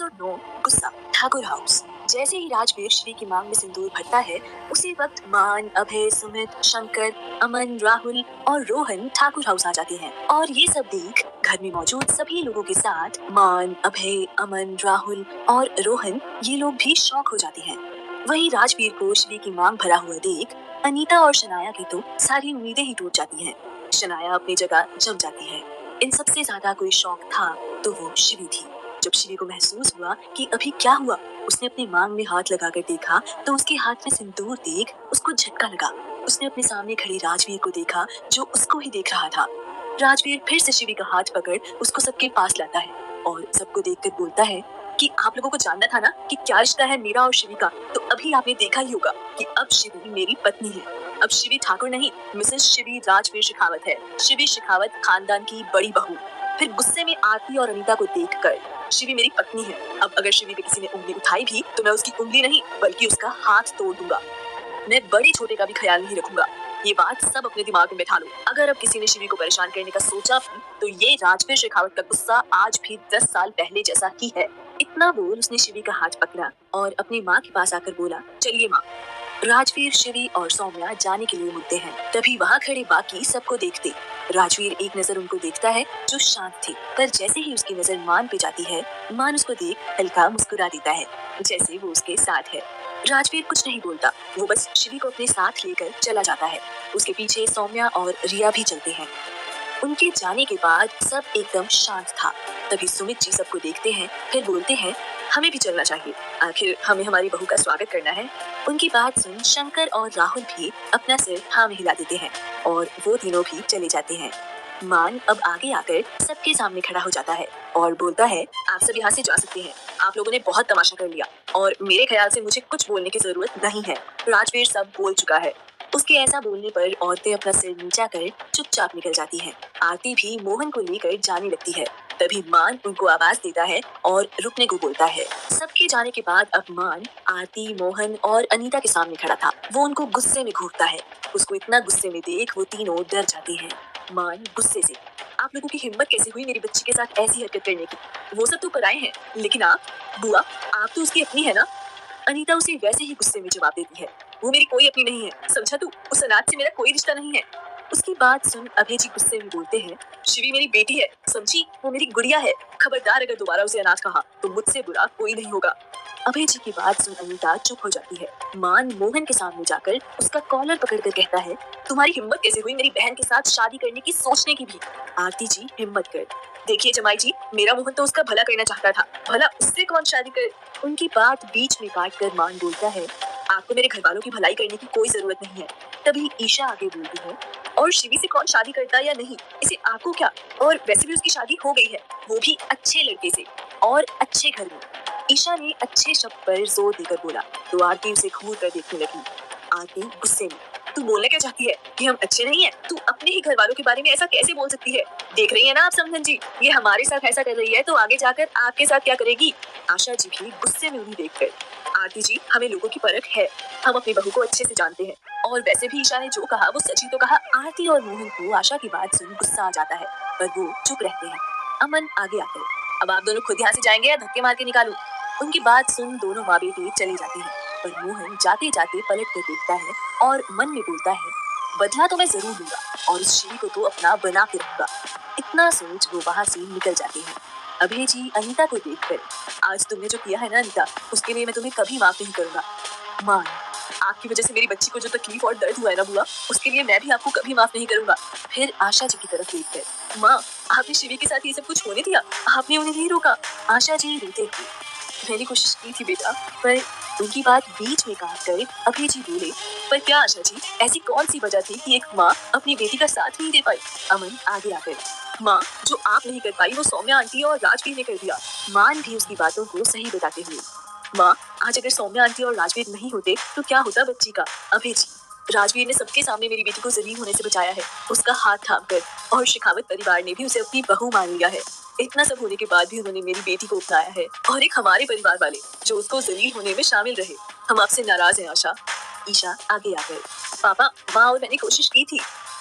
Episode 9 गुस्सा Thakur house. जैसे ही राजवीर श्री की मांग में सिंदूर भरता है, उसी वक्त मान, अभय, सुमित, शंकर, अमन, राहुल और रोहन ठाकुर हाउस आ जाते हैं। और ये सब देख घर में मौजूद सभी लोगों के साथ मान, अभय, अमन, राहुल और रोहन ये लोग भी शॉक हो जाते हैं। वहीं राजवीर को श्री की मांग भरा हुआ देख अनीता और शनाया की तो सारी उम्मीदें ही टूट जाती हैं। शनाया अपनी जगह जम जाती है। इन सबसे ज्यादा कोई शौक था तो वो श्री थी। जब श्री को महसूस हुआ कि अभी क्या हुआ, उसने अपनी मांग में हाथ लगाकर देखा तो उसके हाथ में सिंदूर देख उसको झटका लगा। उसने अपने सामने खड़े राजवीर को देखा जो उसको ही देख रहा था। राजवीर फिर से श्री का हाथ पकड़ उसको सबके पास लाता है और सबको देखकर बोलता है कि आप लोगों को जानना था ना कि क्या रिश्ता है मेरा और शिवी का, तो अभी आपने देखा ही होगा कि अब शिवी मेरी पत्नी है। अब शिवी ठाकुर नहीं, मिसेस शिवी राजवीर शेखावत है। शिवी शेखावत खानदान की बड़ी बहू। फिर गुस्से में आरती और अनीता को देखकर, शिवी मेरी पत्नी है। अब अगर शिवी पे किसी ने उंगली उठाई भी तो मैं उसकी उंगली नहीं बल्कि उसका हाथ तोड़ दूंगा। मैं बड़े छोटे का भी ख्याल नहीं रखूंगा। ये बात सब अपने दिमाग में बैठा लो। अगर अब किसी ने शिवी को परेशान करने का सोचा भी तो ये राजवीर शेखावत का गुस्सा आज भी 10 साल पहले जैसा ही है। इतना बोल उसने शिवी का हाथ पकड़ा और अपनी माँ के पास आकर बोला, चलिए माँ। राजवीर, शिवी और सौम्या जाने के लिए मुड़ते हैं। तभी वहाँ खड़े बाकी सबको देखते राजवीर एक नजर उनको देखता है जो शांत थे, पर जैसे ही उसकी नजर मान पे जाती है, मान उसको देख हल्का मुस्कुरा देता है जैसे वो उसके साथ है। राजवीर कुछ नहीं बोलता, वो बस शिवी को अपने साथ लेकर चला जाता है। उसके पीछे सौम्या और रिया भी चलते हैं। उनके जाने के बाद सब एकदम शांत था। तभी सुमित जी सबको देखते हैं, फिर बोलते हैं, हमें भी चलना चाहिए, आखिर हमें हमारी बहू का स्वागत करना है। उनकी बात सुन शंकर और राहुल भी अपना सिर हाँ में हिला देते हैं और वो तीनों भी चले जाते हैं। मान अब आगे आकर सबके सामने खड़ा हो जाता है और बोलता है, आप सब यहाँ से जा सकते हैं। आप लोगों ने बहुत तमाशा कर लिया और मेरे ख्याल से मुझे कुछ बोलने की जरूरत नहीं है। राजवीर सब बोल चुका है। उसके ऐसा बोलने पर औरतें अपना सिर नीचा कर चुपचाप निकल जाती हैं। आरती भी मोहन को लेकर जाने लगती है। तभी मान उनको आवाज देता है और रुकने को बोलता है। सबके जाने के बाद अब मान आरती, मोहन और अनीता के सामने खड़ा था। वो उनको गुस्से में घूरता है। उसको इतना गुस्से में देख वो तीनों डर जाते हैं। मान गुस्से से, आप लोगों की हिम्मत कैसे हुई मेरी बच्ची के साथ ऐसी हरकत करने की? वो सब तो कराए हैं, लेकिन आप बुआ, आप तो उसकी अपनी है ना? अनीता उसे वैसे ही गुस्से में जवाब देती है, वो मेरी कोई अपनी नहीं है, समझा तू? उस अनाथ से मेरा कोई रिश्ता नहीं है। उसकी बात सुन अभय जी गुस्से में बोलते हैं, शिवी मेरी बेटी है, समझी? वो मेरी गुड़िया है। खबरदार अगर दोबारा उसे अनाथ कहा तो मुझसे बुरा कोई नहीं होगा। अभय जी की बात सुन अनीता चुप हो जाती है। मान मोहन के सामने जाकर उसका कॉलर पकड़कर कहता है, तुम्हारी हिम्मत कैसे हुई मेरी बहन के साथ शादी करने की, सोचने की भी? आरती जी हिम्मत कर, देखिए जमाई जी, मेरा मोहन तो उसका भला करना चाहता था, भला उससे कौन शादी कर? उनकी बात बीच में काट कर मान बोलता है, आपको मेरे घर वालों की भलाई करने की कोई जरूरत नहीं है। तभी ईशा आगे बोलती है, और शिवी से कौन शादी करता या नहीं, इसे आपको क्या? और वैसे भी उसकी शादी हो गई है, वो भी अच्छे लड़के से और अच्छे घर में। ईशा ने अच्छे शब्द पर जोर देकर बोला तो आरती उसे घूर कर देखने लगी। आरती गुस्से में, तू बोलना क्या चाहती है कि हम अच्छे नहीं है? तू अपने ही घर वालों के बारे में ऐसा कैसे बोल सकती है? देख रही है ना आप समधन जी, ये हमारे साथ ऐसा कर रही है तो आगे जाकर आपके साथ क्या करेगी? आशा जी भी गुस्से में उन्हें देखकर, आरती जी हमें लोगों की परख है, हम अपनी बहू को अच्छे से जानते हैं, और वैसे भी ईशा ने जो कहा वो सच ही तो कहा। आरती और मोहन को आशा की बात सुन गुस्सा आ जाता है, पर वो चुप रहते हैं। अमन आगे आकर, अब आप दोनों खुद यहाँ से जाएंगे या धक्के मार के निकालूं? उनकी बात सुन दोनों माँ बेटे चले जाते हैं, पर मोहन जाते जाते पलट कर देखता है और मन में बोलता है, बदला तो मैं जरूर लूंगा और उस शिवी को तो अपना बना के रखूंगा। इतना सोच वो वहाँ से निकल जाते हैं। अभय जी अनीता को देखकर, आज तुमने जो किया है ना अनीता, उसके लिए मैं तुम्हें कभी माफ नहीं करूंगा। मान, आपकी वजह से मेरी बच्ची को जो तकलीफ और दर्द हुआ है ना बुआ, उसके लिए मैं भी आपको कभी माफ नहीं करूंगा। फिर आशा जी की तरफ देखकर, माँ आपने शिवी के साथ ये सब कुछ होने दिया, आपने उन्हें नहीं रोका? आशा जी रोते हुए, मैंने कोशिश की थी बेटा, पर उनकी बात बीच में काट कर अभय जी बोले, पर क्या आशा जी, ऐसी कौन सी वजह थी कि एक माँ अपनी बेटी का साथ नहीं दे पाई? अमन आगे आकर, माँ जो आप नहीं कर पाई वो सौम्या आंटी और राजवीर ने कर दिया। मान भी उसकी बातों को सही बताते हुए, माँ आज अगर सौम्या आंटी और राजवीर नहीं होते तो क्या होता बच्ची का? अभय जी, राजवीर ने सबके सामने मेरी बेटी को जलील होने से बचाया है, उसका हाथ थाम कर, और शेखावत परिवार ने भी उसे अपनी बहू मान लिया है। इतना सब होने के बाद भी उन्होंने मेरी बेटी को अपनाया है, और एक हमारे परिवार वाले जो उसको जलील होने में शामिल रहे। हम आपसे नाराज हैं आशा। ईशा आगे आकर, पापा माँ और मैंने कोशिश की थी।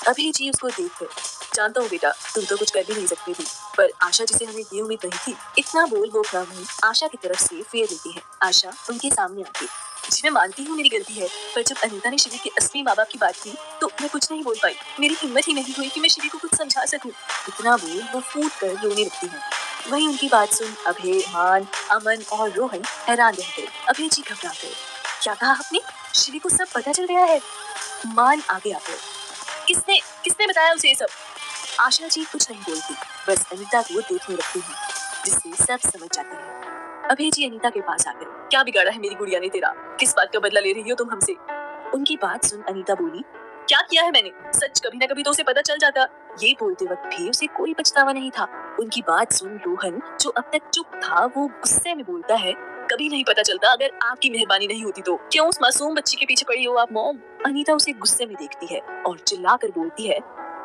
अभय जी उसको देखकर, जानता हूँ बेटा, तुम तो कुछ कर भी नहीं सकती थी, पर आशा जिसे हमें ये उम्मीद नहीं थी। इतना बोल वो अपना मुंह आशा की तरफ से फेर लेती है। आशा उनके सामने आती, जी मैं मानती हूँ मेरी गलती है, पर जब अनीता ने शिवी के असली माँ बाप की बात की तो मैं कुछ नहीं बोल पाई। मेरी हिम्मत ही नहीं हुई कि मैं शिवी को कुछ समझा सकूं। इतना बोल वो फूट कर रोने लगती है। वहीं उनकी बात सुन अभय, मान, अमन और रोहन हैरान रह गए। अभय जी घबरा गए। क्या कहा आपने? शिवी को सब पता चल गया है? मान आगे आ गए। किसने किसने बताया उसे ये सब? आशा जी कुछ नहीं बोलती, बस अनीता को देखने लगती है, जिससे सब समझ जाते हैं। अभय जी अनीता के पास आ गए। क्या बिगाड़ा है मेरी गुड़िया ने तेरा? किस बात का बदला ले रही हो तुम हमसे? उनकी बात सुन अनीता बोली, क्या किया है मैंने? सच कभी ना कभी तो उसे पता चल जाता। ये बोलते वक्त भी उसे कोई पछतावा नहीं था। उनकी बात सुन रोहन, जो अब तक चुप था, वो गुस्से में बोलता है, कभी नहीं पता चलता अगर आपकी मेहरबानी नहीं होती तो। क्यों उस मासूम बच्ची के पीछे पड़ी हो आप मॉम? अनीता उसे गुस्से में देखती है और चिल्लाकर बोलती है,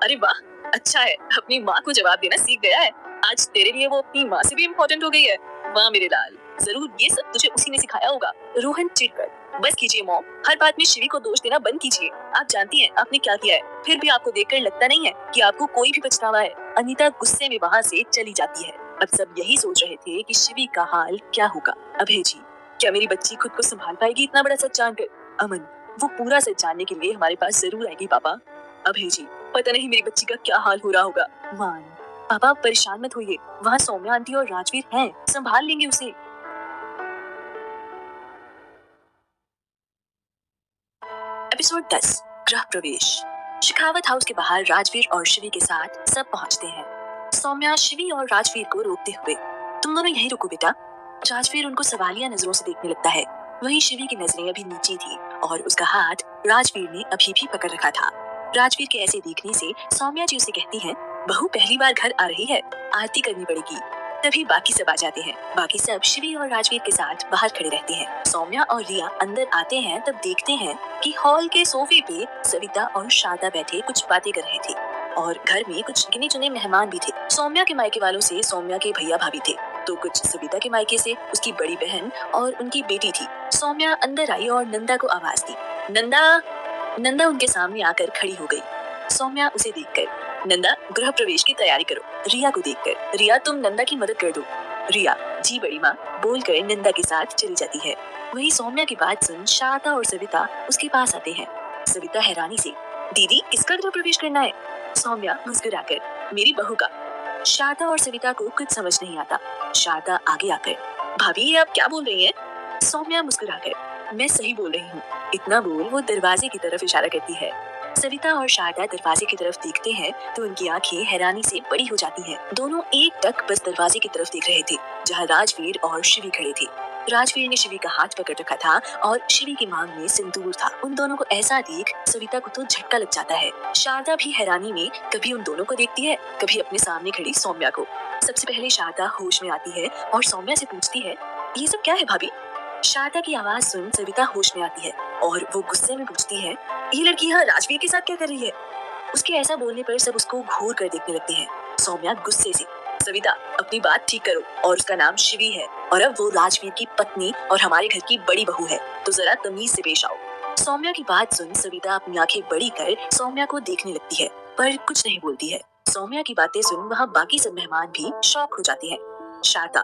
अरे वाह, अच्छा है, अपनी माँ को जवाब देना सीख गया है। आज तेरे लिए वो अपनी माँ से भी इम्पोर्टेंट हो गई है। वाह मेरे लाल, जरूर ये सब तुझे उसी ने सिखाया होगा। रोहन चिढ़कर, बस कीजिए मॉम, हर बात में शिवी को दोष देना बंद कीजिए। आप जानती हैं आपने क्या किया है, फिर भी आपको देखकर लगता नहीं है कि आपको कोई भी पछतावा है। अनीता गुस्से में वहाँ से चली जाती है। अब सब यही सोच रहे थे कि शिवी का हाल क्या होगा। अभय जी, क्या मेरी बच्ची खुद को संभाल पाएगी इतना बड़ा सच जानकर? अमन, वो पूरा सच जानने के लिए हमारे पास जरूर आएगी पापा। अभय जी, पता नहीं मेरी बच्ची का क्या हाल हो रहा होगा। मान, पापा परेशान मत होइए, वहाँ सौम्या आंटी और राजवीर हैं, संभाल लेंगे उसे। एपिसोड 10, गृह प्रवेश। शेखावत हाउस के बाहर राजवीर और शिवी के साथ सब पहुंचते हैं। सौम्या शिवी और राजवीर को रोकते हुए, तुम दोनों यहीं रुको बेटा। राजवीर उनको सवालिया नजरों से देखने लगता है। वहीं शिवी की नजरें अभी नीचे थी और उसका हाथ राजवीर ने अभी भी पकड़ रखा था। राजवीर के ऐसे देखने से सौम्या जी उसे कहती हैं, बहू पहली बार घर आ रही है, आरती करनी पड़ेगी। तभी बाकी सब आ जाते हैं। बाकी सब शिवी और राजवीर के साथ बाहर खड़े रहते हैं। सौम्या और रिया अंदर आते हैं तब देखते हैं कि हॉल के सोफे पे सविता और शारदा बैठे कुछ बातें कर रहे थे और घर में कुछ गिने चुने मेहमान भी थे। सौम्या के मायके वालों से सौम्या के भैया भाभी थे, तो कुछ सविता के मायके से उसकी बड़ी बहन और उनकी बेटी थी। सौम्या अंदर आई और नंदा को आवाज दी। नंदा। नंदा उनके सामने आकर खड़ी हो गई। सौम्या उसे देखकर, नंदा गृह प्रवेश की तैयारी करो। रिया को देखकर, रिया तुम नंदा की मदद कर दो। रिया, जी बड़ी माँ, बोलकर नंदा के साथ चली जाती है। वही सौम्या की बात सुन शारदा और सविता उसके पास आते हैं। सविता हैरानी से, दीदी किसका गृह प्रवेश करना है? सौम्या मुस्कुराकर, मेरी बहू का। शारदा और सविता को कुछ समझ नहीं आता। शारदा आगे आकर, भाभी ये आप क्या बोल रही हैं? सौम्या मुस्कुराकर, मैं सही बोल रही हूँ। इतना बोल वो दरवाजे की तरफ इशारा करती है। सविता और शारदा दरवाजे की तरफ देखते हैं तो उनकी आंखें हैरानी से बड़ी हो जाती हैं। दोनों एक टक बस दरवाजे की तरफ देख रहे थे जहाँ राजवीर और शिवी खड़े थे। राजवीर ने शिवी का हाथ पकड़ रखा था और शिवी की मांग में सिंदूर था। उन दोनों को ऐसा देख सविता को तो झटका लग जाता है। शारदा भी हैरानी में कभी उन दोनों को देखती है, कभी अपने सामने खड़ी सौम्या को। सबसे पहले शारदा होश में आती है और सौम्या से पूछती है, ये सब क्या है भाभी? शारदा की आवाज सुन सविता होश में आती है और वो गुस्से में पूछती है, ये लड़की यहाँ राजवीर के साथ क्या कर रही है? उसके ऐसा बोलने पर सब उसको घूर कर देखने लगते हैं। सौम्या गुस्से से, सविता अपनी बात ठीक करो, और उसका नाम शिवी है और अब वो राजवीर की पत्नी और हमारे घर की बड़ी बहू है, तो जरा तमीज से पेश आओ। सौम्या की बात सुन सविता अपनी आंखें बड़ी कर सौम्या को देखने लगती है पर कुछ नहीं बोलती है। सौम्या की बातें सुन वहाँ बाकी सब मेहमान भी शॉक हो जाते हैं। शारदा,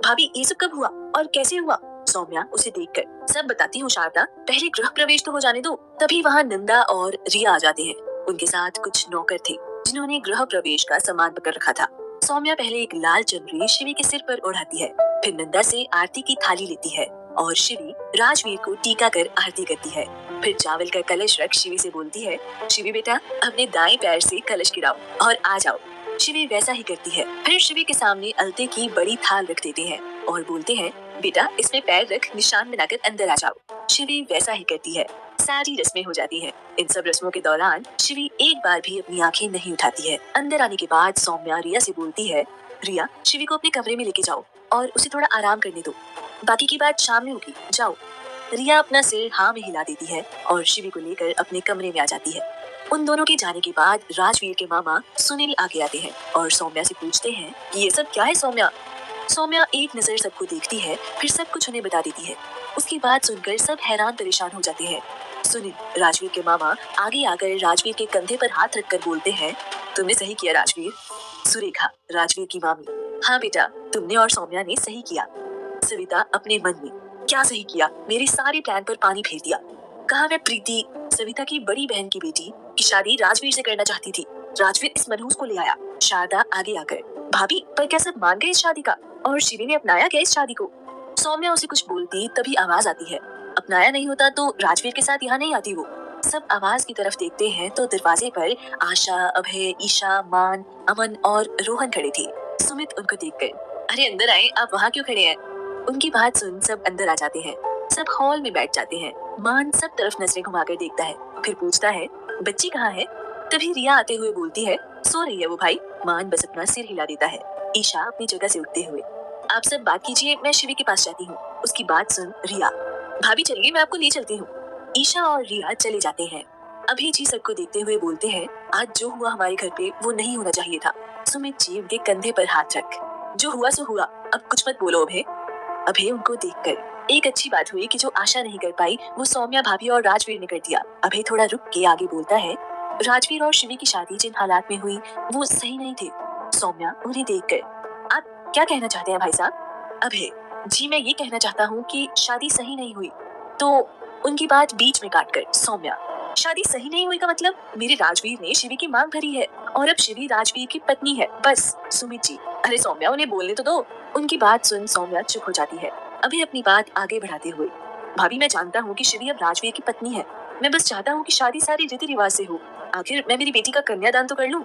भाभी ये सब कब हुआ और कैसे हुआ? सौम्या उसे देखकर, सब बताती हूँ शारदा, पहले गृह प्रवेश तो हो जाने दो। तभी वहाँ नंदा और रिया आ जाते हैं। उनके साथ कुछ नौकर थे जिन्होंने गृह प्रवेश का सामान पकड़ रखा था। सौम्या पहले एक लाल चुनरी शिवी के सिर पर ओढ़ाती है, फिर नंदा से आरती की थाली लेती है और शिवी राजवीर को टीका कर आरती करती है। फिर चावल का कलश रख शिवी से बोलती है, शिवी बेटा अपने दाएं पैर से कलश गिराओ और आ जाओ। शिवी वैसा ही करती है। फिर शिवी के सामने अलते की बड़ी थाल रख देते हैं और बोलते हैं, बेटा इसमें पैर रख निशान बनाकर अंदर आ जाओ। शिवी वैसा ही करती है। सारी रस्में हो जाती है। इन सब रस्मों के दौरान शिवी एक बार भी अपनी आंखें नहीं उठाती है। अंदर आने के बाद सौम्या रिया से बोलती है, रिया शिवी को अपने कमरे में लेके जाओ और उसे थोड़ा आराम करने दो, बाकी की बात शाम में होगी, जाओ। रिया अपना सिर हाँ में हिला देती है और शिवी को लेकर अपने कमरे में आ जाती है। उन दोनों के जाने के बाद राजवीर के मामा सुनील आगे आते हैं और सौम्या से पूछते हैं कि ये सब क्या है सौम्या? सौम्या एक नजर सबको देखती है, फिर सब कुछ उन्हें बता देती है। उसकी बात सुनकर सब हैरान परेशान हो जाते हैं। सुनील राजवीर के मामा आगे आकर राजवीर के कंधे पर हाथ रखकर बोलते हैं, तुमने सही किया राजवीर, सुरेखा, राजवीर की मामी। हाँ बेटा, तुमने और सौम्या ने सही किया। सविता अपने मन में, क्या सही किया? मेरे सारे प्लान पर पानी फेर दिया। कहा मैं प्रीति, सविता की बड़ी बहन की बेटी, की शादी राजवीर से करना चाहती थी। राजवीर इस मनहूस को ले आया। शारदा आगे आकर, भाभी पर क्या सब मान गए इस शादी का? और शिवी ने अपनाया क्या इस शादी को? सौम्या उसे कुछ बोलती तभी आवाज आती है। अपनाया नहीं होता तो राजवीर के साथ यहाँ नहीं आती वो। सब आवाज की तरफ देखते हैं तो दरवाजे पर आशा, अभय, ईशा, मान, अमन और रोहन खड़े थे। सुमित उनको देखकर, अरे अंदर आए, आप वहाँ क्यों खड़े हैं? उनकी बात सुन सब अंदर आ जाते हैं। सब हॉल में बैठ जाते हैं। मान सब तरफ नजरें घुमाकर देखता है, फिर पूछता है, बच्ची कहाँ है? तभी रिया आते हुए बोलती है, सो रही है वो भाई। मान बस अपना सिर हिला देता है। ईशा अपनी जगह से उठते हुए, आप सब बात कीजिए, मैं शिवी के पास जाती हूँ। उसकी बात सुन रिया, भाभी चलिए, मैं आपको ले चलती हूँ। ईशा और रिया चले जाते हैं। अभी जी सबको देखते हुए बोलते हैं, आज जो हुआ हमारे घर पे वो नहीं होना चाहिए था। सुमित जी उनके कंधे पर हाथ रख, जो हुआ सो हुआ, अब कुछ मत बोलो अभय। अभय उनको देखकर, एक अच्छी बात हुई कि जो आशा नहीं कर पाई वो सौम्या भाभी और राजवीर ने कर दिया। अभय थोड़ा रुक के आगे बोलता है, राजवीर और शिवी की शादी जिन हालात में हुई वो सही नहीं थे। सौम्या उन्हें देखकर, आप क्या कहना चाहते हैं भाई साहब? अभय, जी मैं ये कहना चाहता हूँ कि शादी सही नहीं हुई। तो उनकी बात बीच में काटकर सौम्या, शादी सही नहीं हुई का मतलब? मेरे राजवीर ने शिवी की मांग भरी है और अब शिवी राजवीर की पत्नी है, बस। सुमित जी, अरे सौम्या उन्हें बोलने तो दो। उनकी बात सुन सौम्या चुप हो जाती है। अभी अपनी बात आगे बढ़ाते हुए, भाभी मैं जानता हूँ कि शिवी अब राजवीर की पत्नी है। मैं बस चाहता हूँ कि शादी सारी रीति रिवाज से हो। आखिर मैं मेरी बेटी का कन्यादान तो कर लूँ।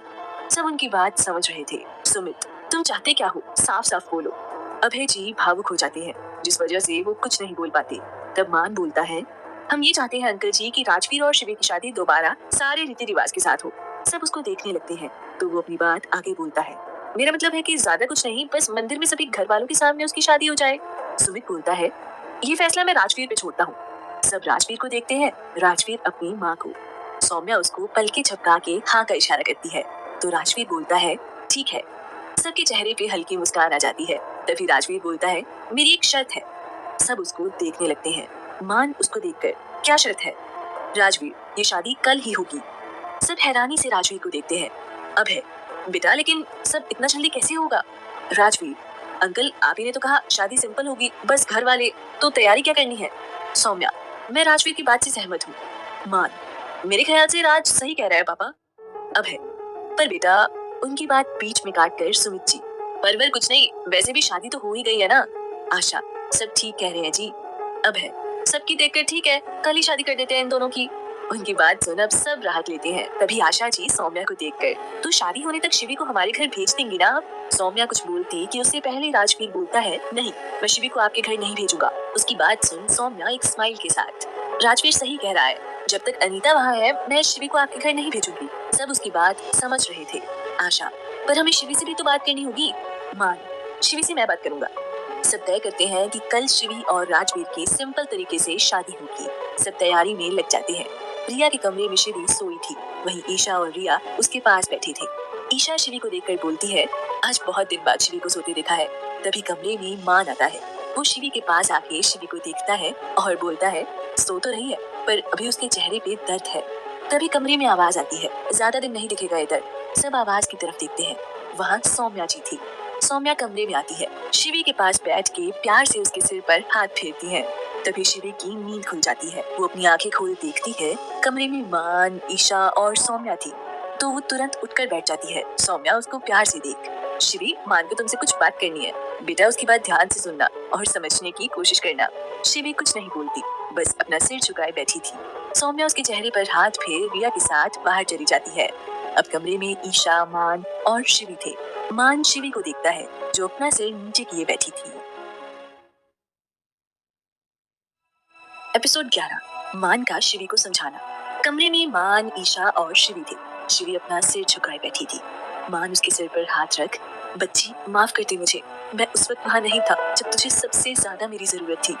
सब उनकी बात समझ रहे थे। सुमित, तुम चाहते क्या हो? साफ साफ बोलो। अभय जी भावुक हो जाते हैं, जिस वजह से वो कुछ नहीं बोल पाते। तब मान बोलता है, हम ये चाहते हैं अंकल जी कि राजवीर और शिवी की शादी दोबारा सारे रीति रिवाज के साथ हो। सब उसको देखने लगते हैं तो वो अपनी बात आगे बोलता है, मेरा मतलब है कि ज्यादा कुछ नहीं, बस मंदिर में सभी घर वालों के सामने उसकी शादी हो जाए। सुमित बोलता है, ये फैसला मैं राजवीर पे छोड़ता हूँ। सब राजवीर को देखते हैं, राजवीर अपनी माँ को। सौम्या उसको पलके झपका के हाँ का इशारा करती है तो राजवीर बोलता है, ठीक है। सबके चेहरे पे हल्की मुस्कान आ जाती है। तभी राजवीर बोलता है, मेरी एक शर्त है। सब उसको देखने लगते हैं। मान उसको देखकर, क्या शर्त है? राजवीर, ये शादी कल ही होगी। सब हैरानी से राजवीर को देखते हैं। अभय, बेटा लेकिन सब इतना जल्दी कैसे होगा? राजवीर, अंकल आप ही ने तो कहा शादी सिंपल होगी, बस घर वाले, तो तैयारी क्या करनी है? सौम्या, मैं राजवीर की बात से सहमत हूँ। मान, मेरे ख्याल से राज सही कह रहा है पापा। अभय, पर बेटा, उनकी बात बीच में काट कर सुमित जी, परवर कुछ नहीं, वैसे भी शादी तो हो ही गई है ना। आशा, सब ठीक कह रहे हैं जी। अभय, सबकी देखकर ठीक है, कल ही शादी कर देते हैं इन दोनों की। उनकी बात सुन अब सब राहत लेते हैं। तभी आशा जी सौम्या को देखकर, तो शादी होने तक शिवी को हमारे घर भेज देंगी ना आप? सौम्या कुछ बोलती कि उससे पहले राजवीर बोलता है, नहीं, मैं शिवी को आपके घर नहीं भेजूंगा। उसकी बात सुन सौम्या एक स्माइल के साथ, राजवीर सही कह रहा है, जब तक अनीता वहाँ है मैं शिवी को आपके घर नहीं भेजूंगी। सब उसकी बात समझ रहे थे। आशा, पर हमें शिवी से भी तो बात करनी होगी। मान, शिवी से मैं बात करूंगा। सब तय करते हैं कि कल शिवी और राजवीर की सिंपल तरीके से शादी होगी। सब तैयारी में लग जाते हैं। रिया के कमरे में शिवी सोई थी, वहीं ईशा और रिया उसके पास बैठी थे। ईशा शिवी को देखकर बोलती है, आज बहुत दिन बाद शिवी को सोते देखा है। तभी कमरे में मान आता है। वो शिवी के पास आके शिवी को देखता है और बोलता है, सो तो रही है पर अभी उसके चेहरे पे दर्द है। तभी कमरे में आवाज आती है, ज्यादा दिन नहीं दिखेगा ये दर्द। सब आवाज की तरफ देखते हैं, वहाँ सौम्या जी थी। सौम्या कमरे में आती है, शिवी के पास बैठ के प्यार से उसके सिर पर हाथ फेरती है। तभी शिवी की नींद खुल जाती है। वो अपनी आंखें खोल देखती है, कमरे में मान, ईशा और सौम्या थी। तो वो तुरंत उठकर बैठ जाती है। सौम्या उसको प्यार से देख, शिवी, मान को तुमसे कुछ बात करनी है बेटा, उसकी बात ध्यान से सुनना और समझने की कोशिश करना। शिवी कुछ नहीं बोलती, बस अपना सिर झुकाए बैठी थी। सौम्या उसके चेहरे पर हाथ फेर रिया के साथ बाहर चली जाती है। अब कमरे में ईशा, मान और शिवी थे। मान शिवी को देखता है जो अपना सिर नीचे किए बैठी थी। एपिसोड 11, मान का शिवी को समझाना। कमरे में मान, ईशा और शिवी थे। शिवी अपना सिर झुकाए बैठी थी। मान उसके सिर पर हाथ रख, बच्ची माफ कर दे मुझे, मैं उस वक्त वहाँ नहीं था जब तुझे सबसे ज्यादा मेरी जरूरत थी।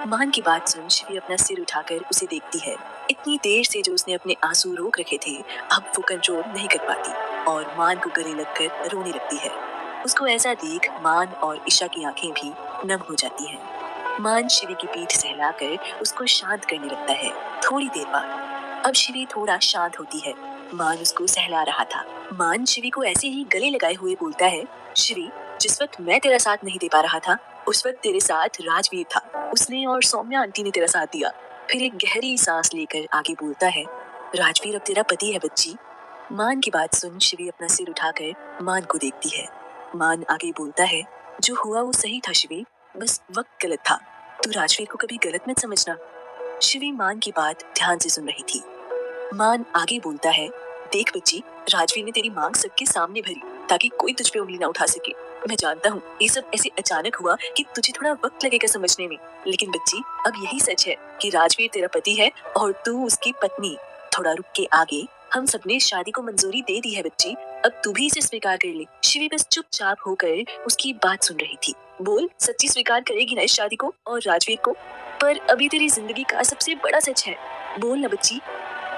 मान की बात सुन शिवी अपना सिर उठाकर उसे देखती है। इतनी देर से जो उसने अपने आंसू रोक रखे थे अब वो कंट्रोल नहीं कर पाती और मान को गले लगकर रोने लगती है। उसको ऐसा देख मान और ईशा की आंखें भी नम हो जाती हैं। मान शिवी की पीठ सहलाकर उसको शांत करने लगता है। थोड़ी देर बाद अब शिवी थोड़ा शांत होती है। मान उसको सहला रहा था। मान शिवी को ऐसे ही गले लगाए हुए बोलता है, शिवी, जिस वक्त मैं तेरा साथ नहीं दे पा रहा था, उस वक्त तेरे साथ राजवीर था। उसने और सौम्या आंटी ने तेरा साथ दिया। फिर एक गहरी सांस लेकर आगे बोलता है, राजवीर अब तेरा पति है बच्ची। मान की बात सुन शिवी अपना सिर उठाकर मान को देखती है। मान आगे बोलता है, जो हुआ वो सही था शिवी, बस वक्त गलत था। तू राजवीर को कभी गलत मत समझना। शिवी मान की बात ध्यान से सुन रही थी। मान आगे बोलता है, देख बच्ची, राजवीर ने तेरी मांग सबके सामने भरी ताकि कोई तुझ पे उंगली ना उठा सके। मैं जानता हूँ ये सब ऐसे अचानक हुआ कि तुझे थोड़ा वक्त लगेगा समझने में, लेकिन बच्ची अब यही सच है कि राजवीर तेरा पति है और तू उसकी पत्नी। थोड़ा रुक के आगे, हम सबने शादी को मंजूरी दे दी है बच्ची, अब तू भी इसे स्वीकार कर ले। शिवी बस चुपचाप होकर उसकी बात सुन रही थी। बोल, सच्ची स्वीकार करेगी ना इस शादी को और राजवीर को? पर अभी तेरी जिंदगी का सबसे बड़ा सच है, बोल ना बच्ची।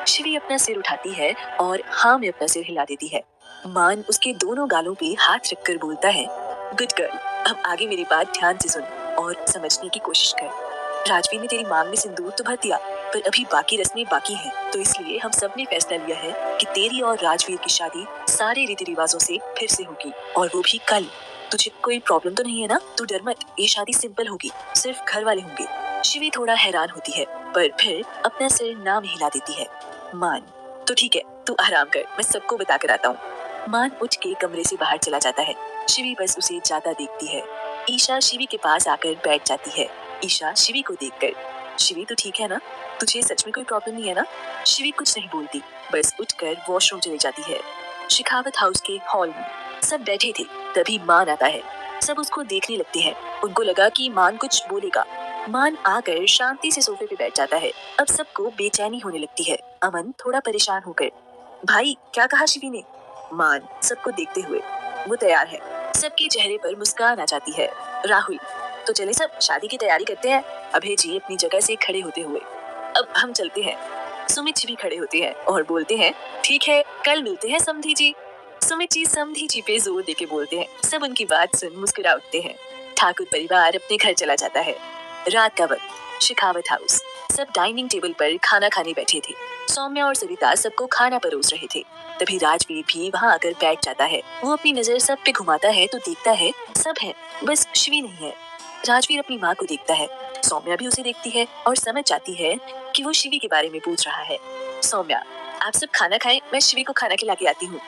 शिवी अपना सिर उठाती है और हाँ में अपना सिर हिला देती है। मान उसके दोनों गालों पे हाथ रखकर बोलता है, गुड गर्ल, अब आगे मेरी बात ध्यान से सुन और समझने की कोशिश कर। राजवीर ने तेरी मांग में सिंदूर तो भर दिया, पर अभी बाकी रस्में बाकी हैं, तो इसलिए हम सब ने फैसला लिया है कि तेरी और राजवीर की शादी सारे रीति रिवाजों से फिर से होगी, और वो भी कल। तुझे कोई प्रॉब्लम तो नहीं है ना? तू डर मत, ये शादी सिंपल होगी, सिर्फ घर वाले होंगे। शिवी थोड़ा हैरान होती है, पर फिर अपना सिर ना में हिला देती है। मान, तो ठीक है, तू आराम कर, मैं सबको बता कर आता हूँ। मान उठ के कमरे से बाहर चला जाता है। शिवी बस उसे जाता देखती है। ईशा शिवी के पास आकर बैठ जाती है। ईशा शिवी को देखकर, शिवी तो ठीक है ना? तुझे सच में कोई प्रॉब्लम नहीं है ना? शिवी कुछ नहीं बोलती, बस उठकर वॉशरूम चली जाती है। शेखावत हाउस के हॉल में सब बैठे थे, तभी मान आता है। सब उसको देखने लगते हैं। उनको लगा कि मान कुछ बोलेगा। मान आकर शांति से सोफे पे बैठ जाता है। अब सबको बेचैनी होने लगती है। अमन थोड़ा परेशान होकर, भाई क्या कहा शिवी ने? मान सबको देखते हुए, वो तैयार है। सबके चेहरे पर मुस्कान आ जाती है। राहुल, तो चले सब शादी की तैयारी करते हैं। अभय जी अपनी जगह से खड़े होते हुए, अब हम चलते हैं। सुमित जी भी खड़े होते हैं और बोलते हैं, ठीक है, कल मिलते हैं समधी जी। सुमित जी समधी जी पे जोर देके बोलते हैं। सब उनकी बात सुन मुस्कुरा उठते हैं। ठाकुर परिवार अपने घर चला जाता है। रात का वक्त, शेखावत हाउस। सब डाइनिंग टेबल पर खाना खाने बैठे थे। सौम्या और सविता सबको खाना परोस रहे थे। तभी राजवीर भी वहाँ आकर बैठ जाता है। वो अपनी नजर सब पे घुमाता है तो देखता है सब है, बस शिवी नहीं है। राजवीर अपनी माँ को देखता है। सौम्या भी उसे देखती है और समझ जाती है कि वो शिवी के बारे में पूछ रहा है। सौम्या, आप सब खाना खाएं, मैं शिवी को खाना खिला के आती हूँ।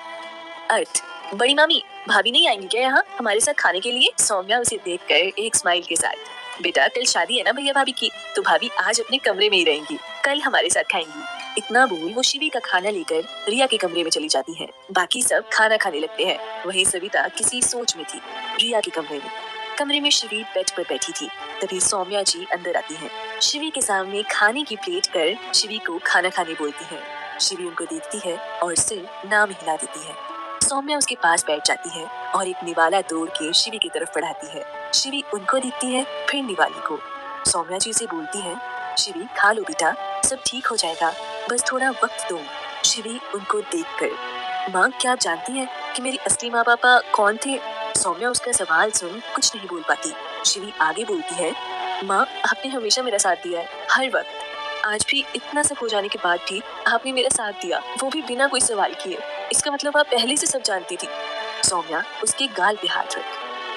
अर्थ, बड़ी मामी, भाभी नहीं आएंगी क्या यहाँ हमारे साथ खाने के लिए? सौम्या उसे देखकर एक स्माइल के साथ, बेटा कल शादी है ना भैया भाभी की, तो भाभी आज अपने कमरे में ही रहेंगी, कल हमारे साथ खाएंगी। इतना बोल वो शिवी का खाना लेकर रिया के कमरे में चली जाती है। बाकी सब खाना खाने लगते हैं। वहीं सविता किसी सोच में थी। रिया के कमरे में शिवी बेड पर बैठी थी। तभी सौम्या जी अंदर आती हैं। शिवी के सामने खाने की प्लेट कर शिवी को खाना खाने बोलती है। शिवी उनको देखती है और सिर नाम हिला देती है। सौम्या उसके पास बैठ जाती है और एक निवाला तोड़ के शिवी की तरफ बढ़ाती है। शिवी उनको देखती है, फिर निवाले को। सौम्या जी से बोलती है, शिवी खा लो बेटा, सब ठीक हो जाएगा, बस थोड़ा वक्त दो। शिवी उनको देखकर, माँ क्या आप जानती हैं कि मेरी असली माँ पापा कौन थे? सौम्या उसका सवाल सुन कुछ नहीं बोल पाती। शिवी आगे बोलती है, माँ आपने हमेशा मेरा साथ दिया है, हर वक्त। आज भी इतना सब हो जाने के बाद भी आपने मेरा साथ दिया, वो भी बिना कोई सवाल किए। इसका मतलब आप पहले से सब जानती थी। सौम्या उसके गाल पे हाथ रख,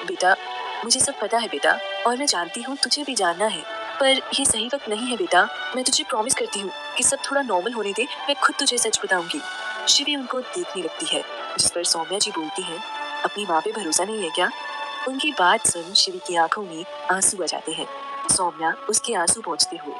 बेटा मुझे सब पता है बेटा, और मैं जानती हूँ तुझे भी जानना है, पर ये सही वक्त नहीं है बेटा। मैं तुझे प्रॉमिस करती हूँ कि सब थोड़ा नॉर्मल होने दे, मैं खुद तुझे सच बताऊंगी। शिवी उनको देखने लगती है, जिस पर सौम्या जी बोलती है, अपनी माँ पे भरोसा नहीं है क्या? उनकी बात सुन शिवी की आंखों में आंसू आ जाते हैं। सौम्या उसके आंसू पोंछते हुए,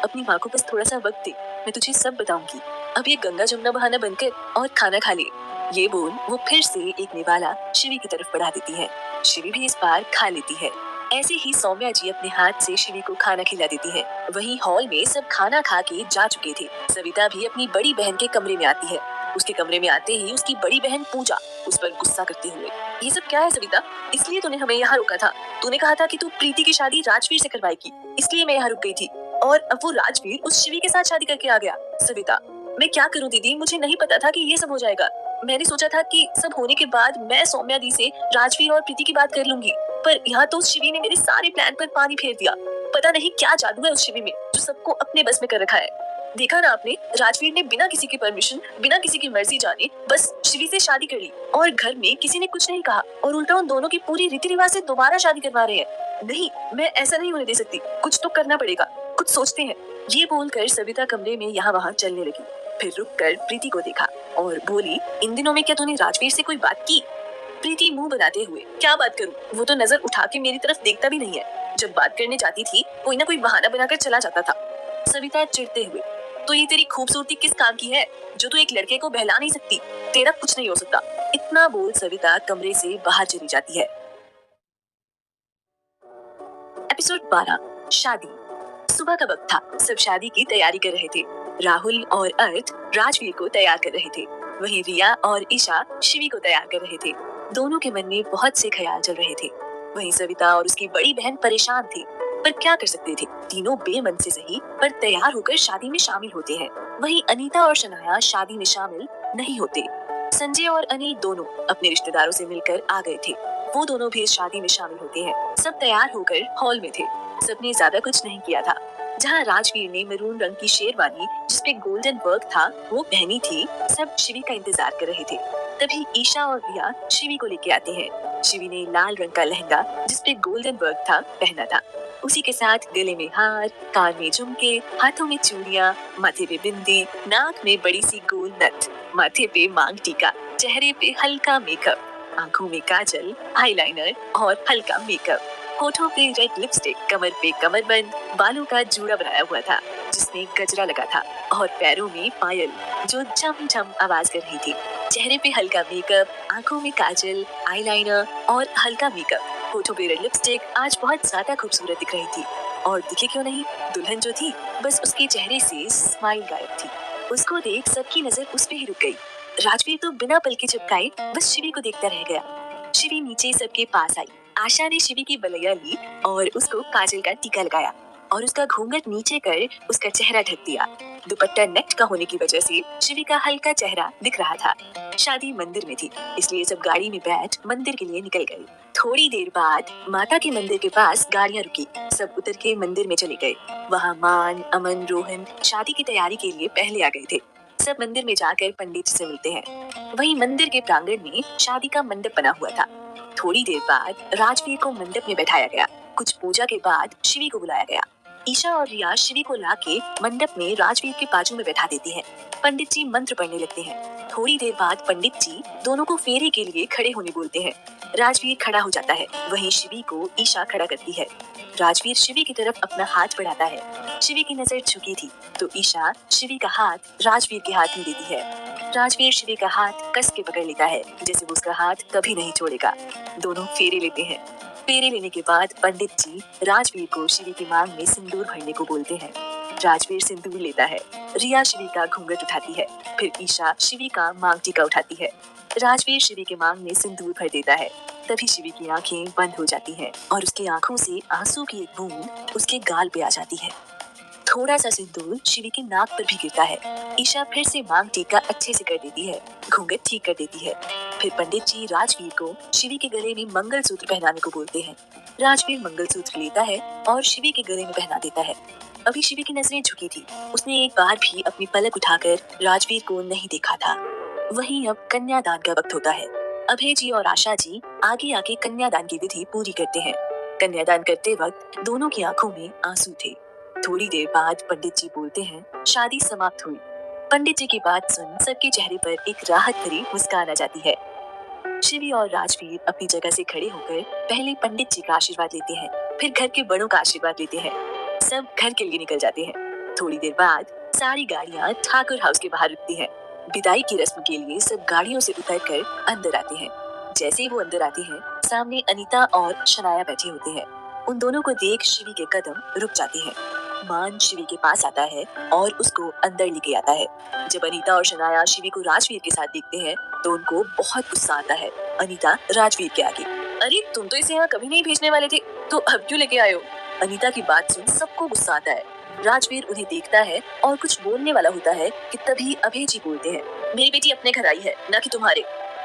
अपनी माँ को बस थोड़ा सा वक्त दे, मैं तुझे सब बताऊंगी। अब ये गंगा जमुना बहाना बनकर और खाना खा ले। ये बोल वो फिर से एक निवाला शिवी की तरफ बढ़ा देती है। शिवी भी इस बार खा लेती है। ऐसे ही सौम्या जी अपने हाथ से शिवी को खाना खिला देती है। वहीं हॉल में सब खाना खा के जा चुके थे। सविता भी अपनी बड़ी बहन के कमरे में आती है। उसके कमरे में आते ही उसकी बड़ी बहन पूजा उस पर गुस्सा करते हुए, ये सब क्या है सविता? इसलिए तूने हमें यहाँ रोका था। तूने कहा था कि तू प्रीति की शादी राजवीर से करवाएगी, इसलिए मैं यहाँ रुक गई थी, और अब वो राजवीर उस शिवी के साथ शादी करके आ गया। सविता, मैं क्या करूँ दीदी, मुझे नहीं पता था कि ये सब हो जाएगा। मैंने सोचा था कि सब होने के बाद मैं सौम्या दी से राजवीर और प्रीति की बात कर लूंगी, पर यहाँ तो उस शिवी ने मेरे सारे प्लान पर पानी फेर दिया। पता नहीं क्या जादू है उस शिवी में जो सबको अपने बस में कर रखा है। देखा ना आपने, राजवीर ने बिना किसी की परमिशन, बिना किसी की मर्जी जाने बस शिवी से शादी कर ली और घर में किसी ने कुछ नहीं कहा और उल्टा उन दोनों की पूरी रीति रिवाज से दोबारा शादी करवा रहे हैं। नहीं, मैं ऐसा नहीं होने दे सकती, कुछ तो करना पड़ेगा, कुछ सोचते हैं। ये बोलकर सविता कमरे में यहाँ वहाँ चलने लगी। फिर रुककर प्रीति को देखा और बोली, इन दिनों में क्या तूने राजवीर से कोई बात की? प्रीति मुंह बनाते हुए, क्या बात करूं, वो तो नजर उठा के मेरी तरफ देखता भी नहीं है। जब बात करने जाती थी कोई ना कोई बहाना बनाकर चला जाता था। सविता चिढ़ते हुए, तो ये तेरी खूबसूरती किस काम की है जो तू एक लड़के को बहला नहीं सकती? तेरा कुछ नहीं हो सकता। इतना बोल सविता कमरे से बाहर चली जाती है। एपिसोड 12, शादी। सुबह का वक्त था, सब शादी की तैयारी कर रहे थे। राहुल और अर्थ राजवीर को तैयार कर रहे थे, वहीं रिया और ईशा शिवी को तैयार कर रहे थे। दोनों के मन में बहुत से ख्याल चल रहे थे। वहीं सविता और उसकी बड़ी बहन परेशान थी, पर क्या कर सकते थे। तीनों बेमन से सही पर तैयार होकर शादी में शामिल होते हैं। वहीं अनीता और शनाया शादी में शामिल नहीं होते। संजय और अनिल दोनों अपने रिश्तेदारों से मिलकर आ गए थे, वो दोनों भी इस शादी में शामिल होते हैं। सब तैयार होकर हॉल में थे। सबने ज्यादा कुछ नहीं किया था। जहाँ राजवीर ने मैरून रंग की शेरवानी जिसपे गोल्डन वर्क था वो पहनी थी, सब शिवी का इंतजार कर रहे थे। तभी ईशा और रिया शिवी को लेके आते हैं। शिवी ने लाल रंग का लहंगा जिसपे गोल्डन वर्क था पहना था। उसी के साथ गले में हार, कान में झुमके, हाथों में चूड़ियां, माथे पे बिंदी, नाक में बड़ी सी गोल नथ, माथे पे मांग टीका, चेहरे पे हल्का मेकअप, आंखों में काजल, आईलाइनर और हल्का मेकअप, होठों पे रेड लिपस्टिक, कमर पे कमरबंद, बालों का जूड़ा बनाया हुआ था जिसमें गजरा लगा था और पैरों में पायल जो झम झम आवाज कर रही थी। चेहरे पे हल्का मेकअप, आंखों में काजल, आईलाइनर और हल्का मेकअप, होठों पे रेड लिपस्टिक आज बहुत ज्यादा खूबसूरत दिख रही थी। और दिखे क्यों नहीं, दुल्हन जो थी बस उसके चेहरे से स्माइल गायब थी। उसको देख सबकी नजर उस पे ही रुक गई। राजवीर तो बिना पलके झपकाए बस शिवी को देखता रह गया। शिवी नीचे सबके पास आई। आशा ने शिवी की बलैया ली और उसको काजल का टीका लगाया और उसका घूंघट नीचे कर उसका चेहरा ढक दिया। दुपट्टा नेट का होने की वजह से शिवी का हल्का चेहरा दिख रहा था। शादी मंदिर में थी, इसलिए सब गाड़ी में बैठ मंदिर के लिए निकल गए। थोड़ी देर बाद माता के मंदिर के पास गाड़ियां रुकी। सब उतर के मंदिर में चले गए। वहाँ मान, अमन, रोहन शादी की तैयारी के लिए पहले आ गए थे। सब मंदिर में जाकर पंडित से मिलते हैं। वहीं मंदिर के प्रांगण में शादी का मंडप बना हुआ था। थोड़ी देर बाद राजवीर को मंडप में बैठाया गया। कुछ पूजा के बाद शिवी को बुलाया गया। ईशा और रिया शिवी को लाके मंडप में राजवीर के बाजू में बैठा देती हैं। पंडित जी मंत्र पढ़ने लगते हैं। थोड़ी देर बाद पंडित जी दोनों को फेरे के लिए खड़े होने बोलते हैं। राजवीर खड़ा हो जाता है, वहीं शिवी को ईशा खड़ा करती है। राजवीर शिवी की तरफ अपना हाथ बढ़ाता है। शिवी की नजर झुकी थी तो ईशा शिवी का हाथ राजवीर के हाथ में देती है। राजवीर शिवी का हाथ कस के पकड़ लेता है जैसे वो उसका हाथ कभी नहीं छोड़ेगा। दोनों फेरे लेते हैं। फेरे लेने के बाद पंडित जी राजवीर को शिवी की मांग में सिंदूर भरने को बोलते हैं। राजवीर सिंदूर लेता है। रिया शिवी का घूंघट उठाती है, फिर ईशा शिवी का मांग टीका उठाती है। राजवीर शिवी के मांग में सिंदूर भर देता है। तभी शिवी की आंखें बंद हो जाती हैं और उसकी आंखों से आंसू की एक बूंद उसके गाल पे आ जाती है। थोड़ा सा सिंदूर शिवी की नाक पर भी गिरता है। ईशा फिर से मांग टीका अच्छे से कर देती है, घूंघट ठीक कर देती है। फिर पंडित जी राजवीर को शिवी के गले में मंगलसूत्र पहनाने को बोलते हैं। राजवीर मंगलसूत्र लेता है और शिवी के गले में पहना देता है। अभी शिवी की नजरें झुकी थी, उसने एक बार भी अपनी पलक उठाकर राजवीर को नहीं देखा था। वहीं अब कन्यादान का वक्त होता है। अभय जी और आशा जी आगे आके कन्यादान की विधि पूरी करते हैं। कन्यादान करते वक्त दोनों की आंखों में आंसू थे। थोड़ी देर बाद पंडित जी बोलते हैं, शादी समाप्त हुई। पंडित जी की बात सुन सबके चेहरे पर एक राहत भरी मुस्कान आ जाती है। शिवी और राजवीर अपनी जगह से खड़े होकर पहले पंडित जी का आशीर्वाद लेते हैं, फिर घर के बड़ों का आशीर्वाद लेते हैं। सब घर के लिए निकल जाते हैं। थोड़ी देर बाद सारी गाड़ियां ठाकुर हाउस के बाहर रुकती हैं। विदाई की रस्म के लिए सब गाड़ियों से उतरकर अंदर आते हैं। जैसे ही वो अंदर आते हैं, सामने अनीता और शनाया बैठे होते हैं। उन दोनों को देख शिवी के कदम रुक जाते हैं। मान शिवी के पास आता है और उसको अंदर लेके आता है। जब अनीता और शनाया शिवी को राजवीर के साथ देखते हैं तो उनको बहुत गुस्सा आता है। अनीता राजवीर के आगे, अरे तुम तो इसे यहाँ कभी नहीं भेजने वाले थे, तो अब क्यों लेके आए हो? अनीता की बात सुन सबको गुस्सा आता है। राजवीर उन्हें देखता है और कुछ बोलने वाला होता है कि तभी अभय जी बोलते हैं, मेरी बेटी अपने घर आई है, ना कि तुम्हारे।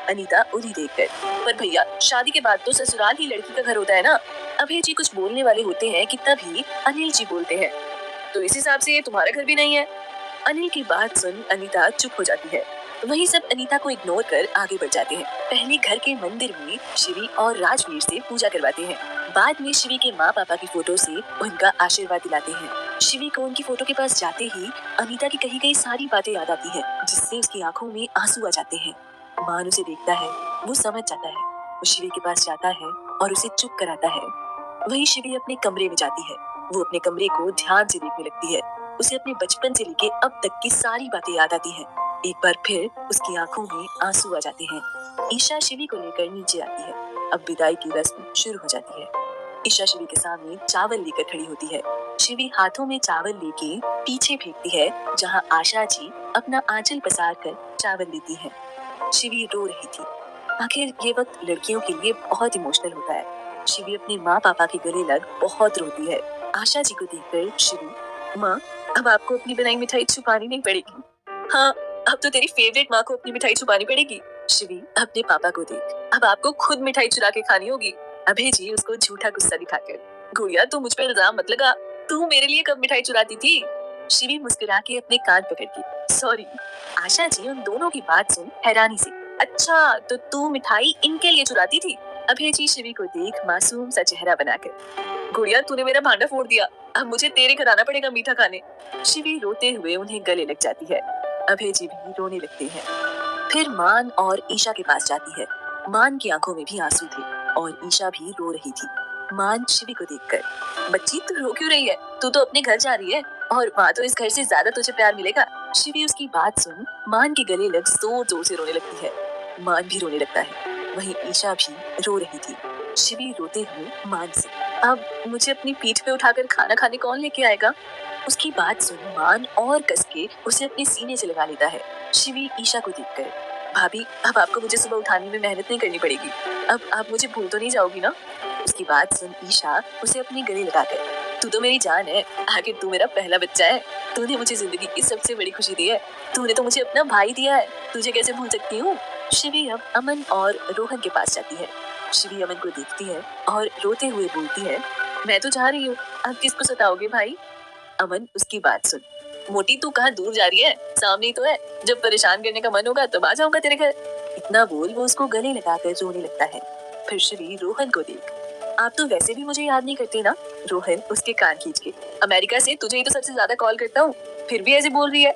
अनीता उन्हें देखकर, पर भैया शादी के बाद तो ससुराल ही लड़की का घर होता है ना। अभय जी कुछ बोलने वाले होते हैं कि तभी अनिल जी बोलते हैं, तो इस हिसाब से ये तुम्हारा घर भी नहीं है। अनिल की बात सुन अनीता चुप हो जाती है। वहीं सब अनीता को इग्नोर कर आगे बढ़ जाते हैं। पहले घर के मंदिर में शिवी और राजवीर से पूजा करवाते हैं। बाद में शिवी के माँ पापा की फोटो से उनका आशीर्वाद दिलाते हैं। शिवी को उनकी फोटो के पास जाते ही अनीता की कही गई सारी बातें याद आती हैं, जिससे उसकी आंखों में आंसू आ जाते हैं। मान उसे देखता है, वो समझ जाता है। वो शिवी के पास जाता है और उसे चुप कराता है। वहीं शिवी अपने कमरे में जाती है। वो अपने कमरे को ध्यान से देखने लगती है। उसे अपने बचपन से लेके अब तक की सारी बातें याद आती हैं। एक बार फिर उसकी आंखों में आंसू आ जाते हैं। ईशा शिवी को लेकर नीचे आती है। अब विदाई की रस्म शुरू हो जाती है। ईशा शिवी के सामने चावल लेकर खड़ी होती है। शिवी हाथों में चावल लेके पीछे फेंकती है, जहां आशा जी अपना आंचल पसार कर चावल लेती है। शिवी रो रही थी। आखिर ये वक्त लड़कियों के लिए बहुत इमोशनल होता है। शिवी अपने माँ पापा के गले लग बहुत रोती है। आशा जी को देखकर शिवी, माँ अब आपको अपनी बनाई मिठाई छुपानी नहीं पड़ेगी। हाँ, अब तो तेरी फेवरेट माँ को अपनी मिठाई छुपानी पड़ेगी। शिवी अपने पापा को देख, अब आपको खुद मिठाई चुरा के खानी होगी। अभय जी उसको झूठा गुस्सा दिखाकर, गुड़िया तू मुझ पर इल्जाम मत लगा, तू मेरे लिए कब मिठाई चुराती थी। शिवी मुस्कुरा के अपने कान पकड़ के, सॉरी। आशा जी उन दोनों की बात सुन हैरानी से, अच्छा तो तू मिठाई इनके लिए चुराती थी। अभय जी शिवी को देख मासूम सा चेहरा बनाकर, गुड़िया तूने मेरा भांडा फोड़ दिया, अब मुझे तेरे घर आना पड़ेगा मीठा खाने। शिवी रोते हुए उन्हें गले लग जाती है। अभय जी भी रोने लगते हैं। फिर मान और ईशा के पास जाती है। मान की आंखों में भी आंसू थे और ईशा भी रो रही थी। मान शिवी को देखकर, बच्ची तू रो क्यों रही है, तू तो अपने घर जा रही है और वहाँ तो इस घर से ज्यादा तुझे प्यार मिलेगा। शिवी उसकी बात सुन मान के गले लग जोर जोर से रोने लगती है। मान भी रोने लगता है। वहीं ईशा भी रो रही थी। शिवी रोते हुए मान से, अब मुझे अपनी पीठ पे उठाकर खाना खाने कौन लेके आएगा। उसकी बात सुन मान और कस के उसे अपने सीने से लगा लेता है। शिवी ईशा को देखकर, भाभी अब आपको मुझे सुबह उठाने में मेहनत नहीं करनी पड़ेगी, अब आप मुझे भूल तो नहीं जाओगी ना। उसकी बात सुन ईशा उसे अपने गले लगाकर, तू तो मेरी जान है, आखिर तू मेरा पहला बच्चा है, तूने मुझे जिंदगी की सबसे बड़ी खुशी दी है, तूने तो मुझे अपना भाई दिया है, तुझे कैसे भूल सकती हूँ। शिवी अब अमन और रोहन के पास जाती है। शिवी अमन को देखती है और रोते हुए बोलती है, मैं तो जा रही हूँ, अब किसको सताओगे भाई। अमन उसकी बात सुन, मोटी तू कहाँ दूर जा रही है, सामने ही तो है, जब परेशान करने का मन होगा तब आ जाऊंगा तेरे घर। इतना बोल वो उसको गले लगाकर रोने लगता है। फिर शिवी रोहन को देख, आप तो वैसे भी मुझे याद नहीं करते ना। रोहन उसके कान खींच के, अमेरिका से तुझे ही तो सबसे ज्यादा कॉल करता हूँ, फिर भी ऐसे बोल रही है।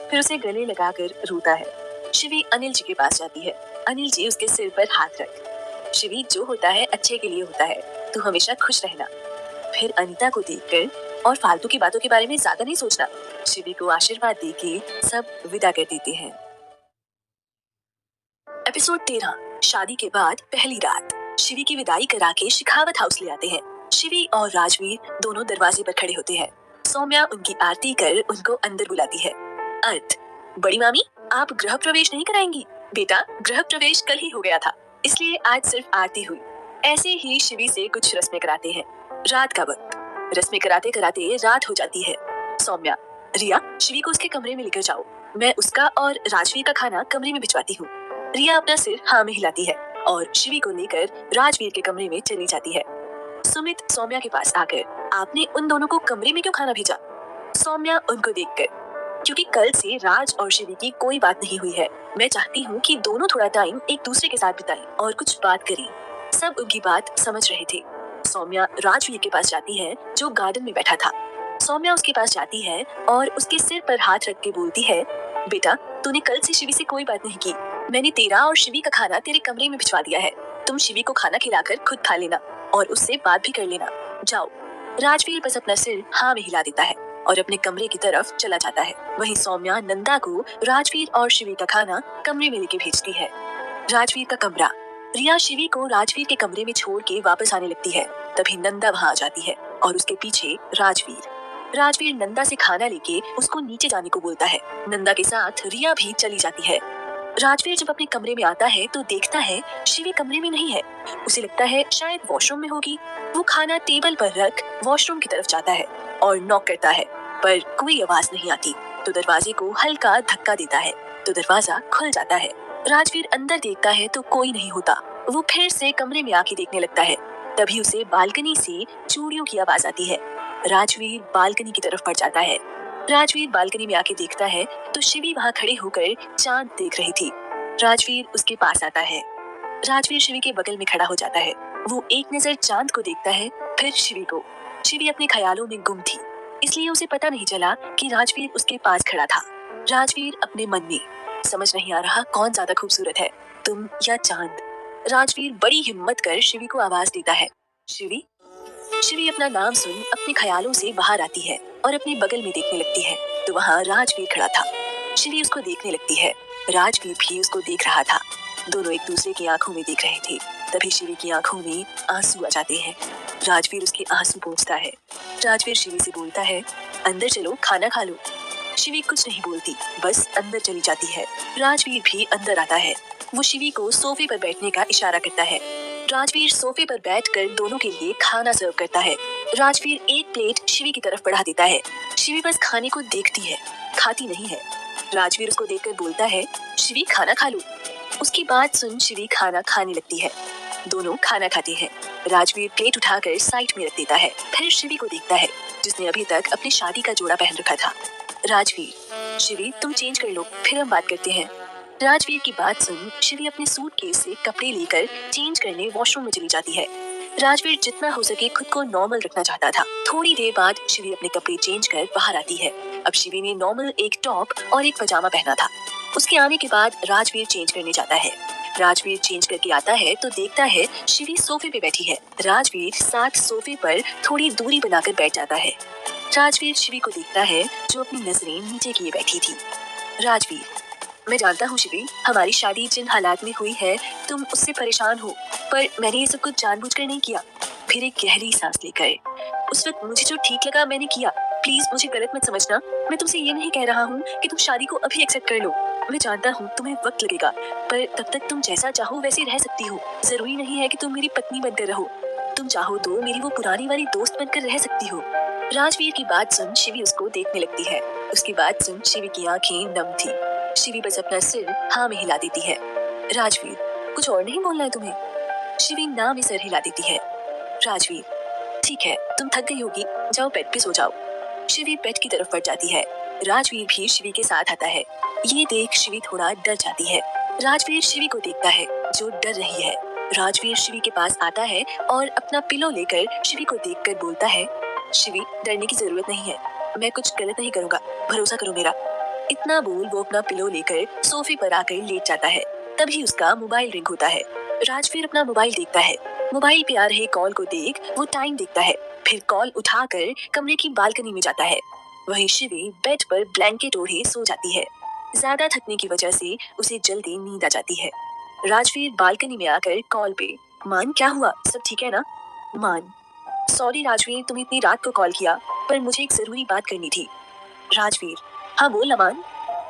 फिर उसे गले लगाकर रोता है। शिवी अनिल जी के पास जाती है। अनिल जी उसके सिर पर हाथ रख, शिवी जो होता है अच्छे के लिए होता है, तू हमेशा खुश रहना। फिर अनीता को देखकर, और फालतू की बातों के बारे में ज्यादा नहीं सोचना। शिवी को आशीर्वाद देके सब विदा कर देते हैं। एपिसोड 13, शादी के बाद पहली रात। शिवी की विदाई करा के शिखावत हाउस ले आते हैं। शिवी और राजवीर दोनों दरवाजे पर खड़े होते हैं। सौम्या उनकी आरती कर उनको अंदर बुलाती है। अर्थ, बड़ी मामी आप गृह प्रवेश नहीं कराएंगी। बेटा गृह प्रवेश कल ही हो गया था, इसलिए आज सिर्फ आरती हुई। ऐसे ही शिवी से कुछ रस्में कराते हैं। रात का वक्त, रस्में कराते कराते रात हो जाती है। सौम्या, रिया शिवी को उसके कमरे में लेकर जाओ, मैं उसका और राजवीर का खाना कमरे में भिजवाती हूँ। रिया अपना सिर हाँ में हिलाती है और शिवी को लेकर राजवीर के कमरे में चली जाती है। सुमित सौम्या के पास आकर, आपने उन दोनों को कमरे में क्यों खाना भेजा। सौम्या उनको देखकर, क्योंकि कल से राज और शिवी की कोई बात नहीं हुई है, मैं चाहती हूँ कि दोनों थोड़ा टाइम एक दूसरे के साथ बिताएं और कुछ बात करें। सब उनकी बात समझ रहे थे। सौम्या राजवीर के पास जाती है जो गार्डन में बैठा था। सौम्या उसके पास जाती है और उसके सिर पर हाथ रख के बोलती है, बेटा तूने कल से शिवी से कोई बात नहीं की, मैंने तेरा और शिवी का खाना तेरे कमरे में भिजवा दिया है, तुम शिवी को खाना खिलाकर खुद खा लेना और उससे बात भी कर लेना, जाओ। राजवीर बस अपना सिर हाँ में हिला देता है और अपने कमरे की तरफ चला जाता है। वहीं सौम्या नंदा को राजवीर और शिवी का खाना कमरे में लेके भेजती है। राजवीर का कमरा, रिया शिवी को राजवीर के कमरे में छोड़ के वापस आने लगती है। तभी नंदा वहाँ आ जाती है और उसके पीछे राजवीर। राजवीर नंदा से खाना लेके उसको नीचे जाने को बोलता है। नंदा के साथ रिया भी चली जाती है। राजवीर जब अपने कमरे में आता है तो देखता है शिवी कमरे में नहीं है। उसे लगता है शायद वॉशरूम में होगी। वो खाना टेबल पर रख वॉशरूम की तरफ जाता है और नॉक करता है, पर कोई आवाज नहीं आती। तो दरवाजे को हल्का धक्का देता है तो दरवाजा खुल जाता है। राजवीर अंदर देखता है तो कोई नहीं होता। वो फिर से कमरे में आके देखने लगता है। तभी उसे बालकनी से चूड़ियों की आवाज आती है। राजवीर बालकनी की तरफ बढ़ जाता है। राजवीर बालकनी में आके देखता है तो शिवी वहाँ खड़े होकर चांद देख रही थी। राजवीर उसके पास आता है। राजवीर शिवी के बगल में खड़ा हो जाता है। वो एक नजर चांद को देखता है, फिर शिवी को। शिवी अपने ख्यालों में गुम थी, इसलिए उसे पता नहीं चला कि राजवीर उसके पास खड़ा था। राजवीर अपने मन में, समझ नहीं आ रहा कौन ज्यादा खूबसूरत है, तुम या चांद। राजवीर बड़ी हिम्मत कर शिवी को आवाज देता है, शिवी। शिवी अपना नाम सुन अपने ख्यालों से बाहर आती है और अपने बगल में देखने लगती है तो वहाँ राजवीर खड़ा था। शिवी उसको देखने लगती है। राजवीर भी उसको देख रहा था। दोनों एक दूसरे की आंखों में देख रहे थे। तभी शिवी की आंखों में आंसू आ जाते हैं। राजवीर उसके आंसू पोंछता है। राजवीर शिवी से बोलता है, अंदर चलो, खाना खा लो। शिवी कुछ नहीं बोलती, बस अंदर चली जाती है। राजवीर भी अंदर आता है। वो शिवी को सोफे पर बैठने का इशारा करता है। राजवीर सोफे पर बैठकर दोनों के लिए खाना सर्व करता है। राजवीर एक प्लेट शिवी की तरफ बढ़ा देता है। शिवी बस खाने को देखती है, खाती नहीं है। राजवीर उसको देखकर बोलता है, शिवी खाना खा लो। उसकी बात सुन शिवी खाना खाने लगती है। दोनों खाना खाते हैं। राजवीर प्लेट उठाकर साइड में रख देता है, फिर शिवी को देखता है जिसने अभी तक अपनी शादी का जोड़ा पहन रखा था। राजवीर, शिवी तुम चेंज कर लो, फिर हम बात करते हैं। राजवीर की बात सुन शिवी अपने सूटकेस से कपड़े लेकर चेंज करने वॉशरूम में चली जाती है। राजवीर जितना हो सके खुद को नॉर्मल रखना चाहता था। थोड़ी देर बाद शिवी अपने कपड़े चेंज कर बाहर आती है। अब शिवी ने नॉर्मल एक टॉप और एक पजामा पहना था। उसके आने के बाद राजवीर चेंज करने जाता है। राजवीर चेंज करके आता है तो देखता है शिवी सोफे पे बैठी है। राजवीर साथ सोफे पर थोड़ी दूरी बनाकर बैठ जाता है। राजवीर शिवी को देखता है जो अपनी नजरें नीचे किए बैठी थी। राजवीर, मैं जानता हूँ शिवी, हमारी शादी जिन हालात में हुई है तुम उससे परेशान हो, पर मैंने ये सब कुछ जानबूझकर नहीं किया। फिर एक गहरी सांस लेकर, उस वक्त मुझे जो ठीक लगा मैंने किया। प्लीज मुझे गलत मत समझना। मैं तुमसे ये नहीं कह रहा हूँ कि तुम शादी को अभी एक्सेप्ट कर लो। मैं जानता हूँ तुम्हें वक्त लगेगा, पर तब तक तुम जैसा चाहो वैसे रह सकती हो। जरूरी नहीं है कि तुम मेरी पत्नी बनकर रहो। तुम चाहो तो मेरी वो पुरानी वाली दोस्त बनकर रह सकती हो। राजवीर की बात सुन शिवी उसको देखने लगती है। उसकी बात सुन शिवी की आंखें नम थी। शिवी बस अपना सिर हाँ में हिला देती है। राजवीर, कुछ और नहीं बोलना है तुम्हें? शिवी ना में सर हिला देती है। राजवीर, ठीक है, तुम थक गई होगी, जाओ बेड पे सो जाओ। शिवी बेड की तरफ बढ़ जाती है। राजवीर भी शिवी के साथ आता है। ये देख शिवी थोड़ा डर जाती है। राजवीर शिवी को देखता है जो डर रही है। राजवीर शिवी के पास आता है और अपना पिलो लेकर शिवी को देखकर बोलता है, शिवी डरने की जरूरत नहीं है, मैं कुछ गलत नहीं करूँगा, भरोसा करो मेरा। इतना बोल वो अपना पिलो लेकर सोफे पर आकर लेट जाता है। तभी उसका मोबाइल रिंग होता है। राजवीर अपना मोबाइल देखता है। मोबाइल पे आ रहे कॉल को देख वो टाइम देखता है, फिर कॉल उठाकर कमरे की बालकनी में जाता है। वहीं शिवी बेड पर ब्लैंकेट ओढ़े सो जाती है। ज्यादा थकने की वजह से उसे जल्दी नींद आ जाती है। राजवीर बालकनी में आकर कॉल पे, मान क्या हुआ, सब ठीक है ना? मान, सॉरी राजवीर तुम्हें इतनी रात को कॉल किया, पर मुझे एक जरूरी बात करनी थी। राजवीर, हाँ बोल अमान।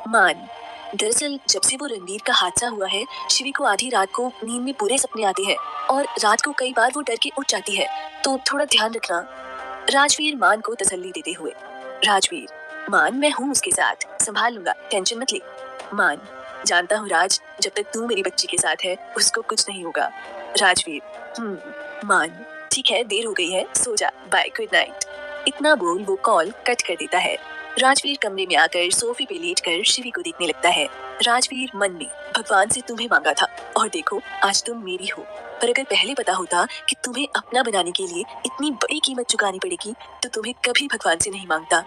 मान, दरअसल जब से वो रणवीर का हादसा हुआ है शिवी को आधी रात को नींद में बुरे सपने आते हैं और रात को कई बार वो डर के उठ जाती है, तो थोड़ा ध्यान रखना। राजवीर मान को तसल्ली देते हुए, राजवीर, मान मैं हूँ उसके साथ, संभाल लूंगा, टेंशन मत ले। मान, जानता हूँ राज, जब तक तू मेरी बच्ची के साथ है उसको कुछ नहीं होगा। राजवीर, मान, ठीक है, देर हो गई है, सो जा, बाय, गुड नाइट। इतना बोल वो कॉल कट कर देता है। राजवीर कमरे में आकर सोफे पे लेटकर शिवी को देखने लगता है। राजवीर मन में, भगवान से तुम्हें मांगा था और देखो आज तुम मेरी हो, पर अगर पहले पता होता कि तुम्हें अपना बनाने के लिए इतनी बड़ी कीमत चुकानी पड़ेगी तो तुम्हें कभी भगवान से नहीं मांगता।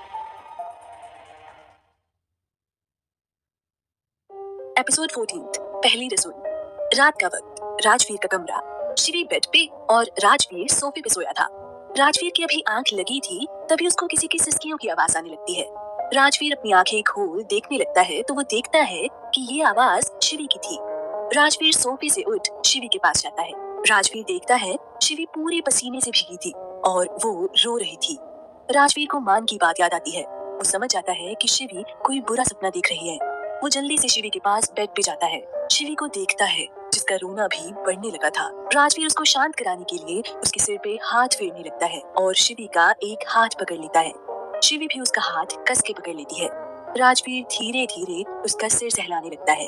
एपिसोड 14, पहली रसोई। रात का वक्त, राजवीर का कमरा, शिवी बेड पे और राजवीर सोफे पे सोया था। राजवीर की अभी आंख लगी थी तभी उसको किसी की सिसकियों की आवाज आने लगती है। राजवीर अपनी आंखें खोल देखने लगता है तो वो देखता है कि ये आवाज शिवी की थी। राजवीर सोफे से उठ शिवी के पास जाता है। राजवीर देखता है शिवी पूरे पसीने से भीगी थी और वो रो रही थी। राजवीर को मान की बात याद आती है। वो समझ जाता है कि शिवी कोई बुरा सपना देख रही है। वो जल्दी से शिवी के पास बेड पे जाता है। शिवी को देखता है जिसका रोना भी बढ़ने लगा था। राजवीर उसको शांत कराने के लिए उसके सिर पे हाथ फेरने लगता है और शिवी का एक हाथ पकड़ लेता है। शिवी भी उसका हाथ कस के पकड़ लेती है। राजवीर धीरे धीरे उसका सिर सहलाने लगता है।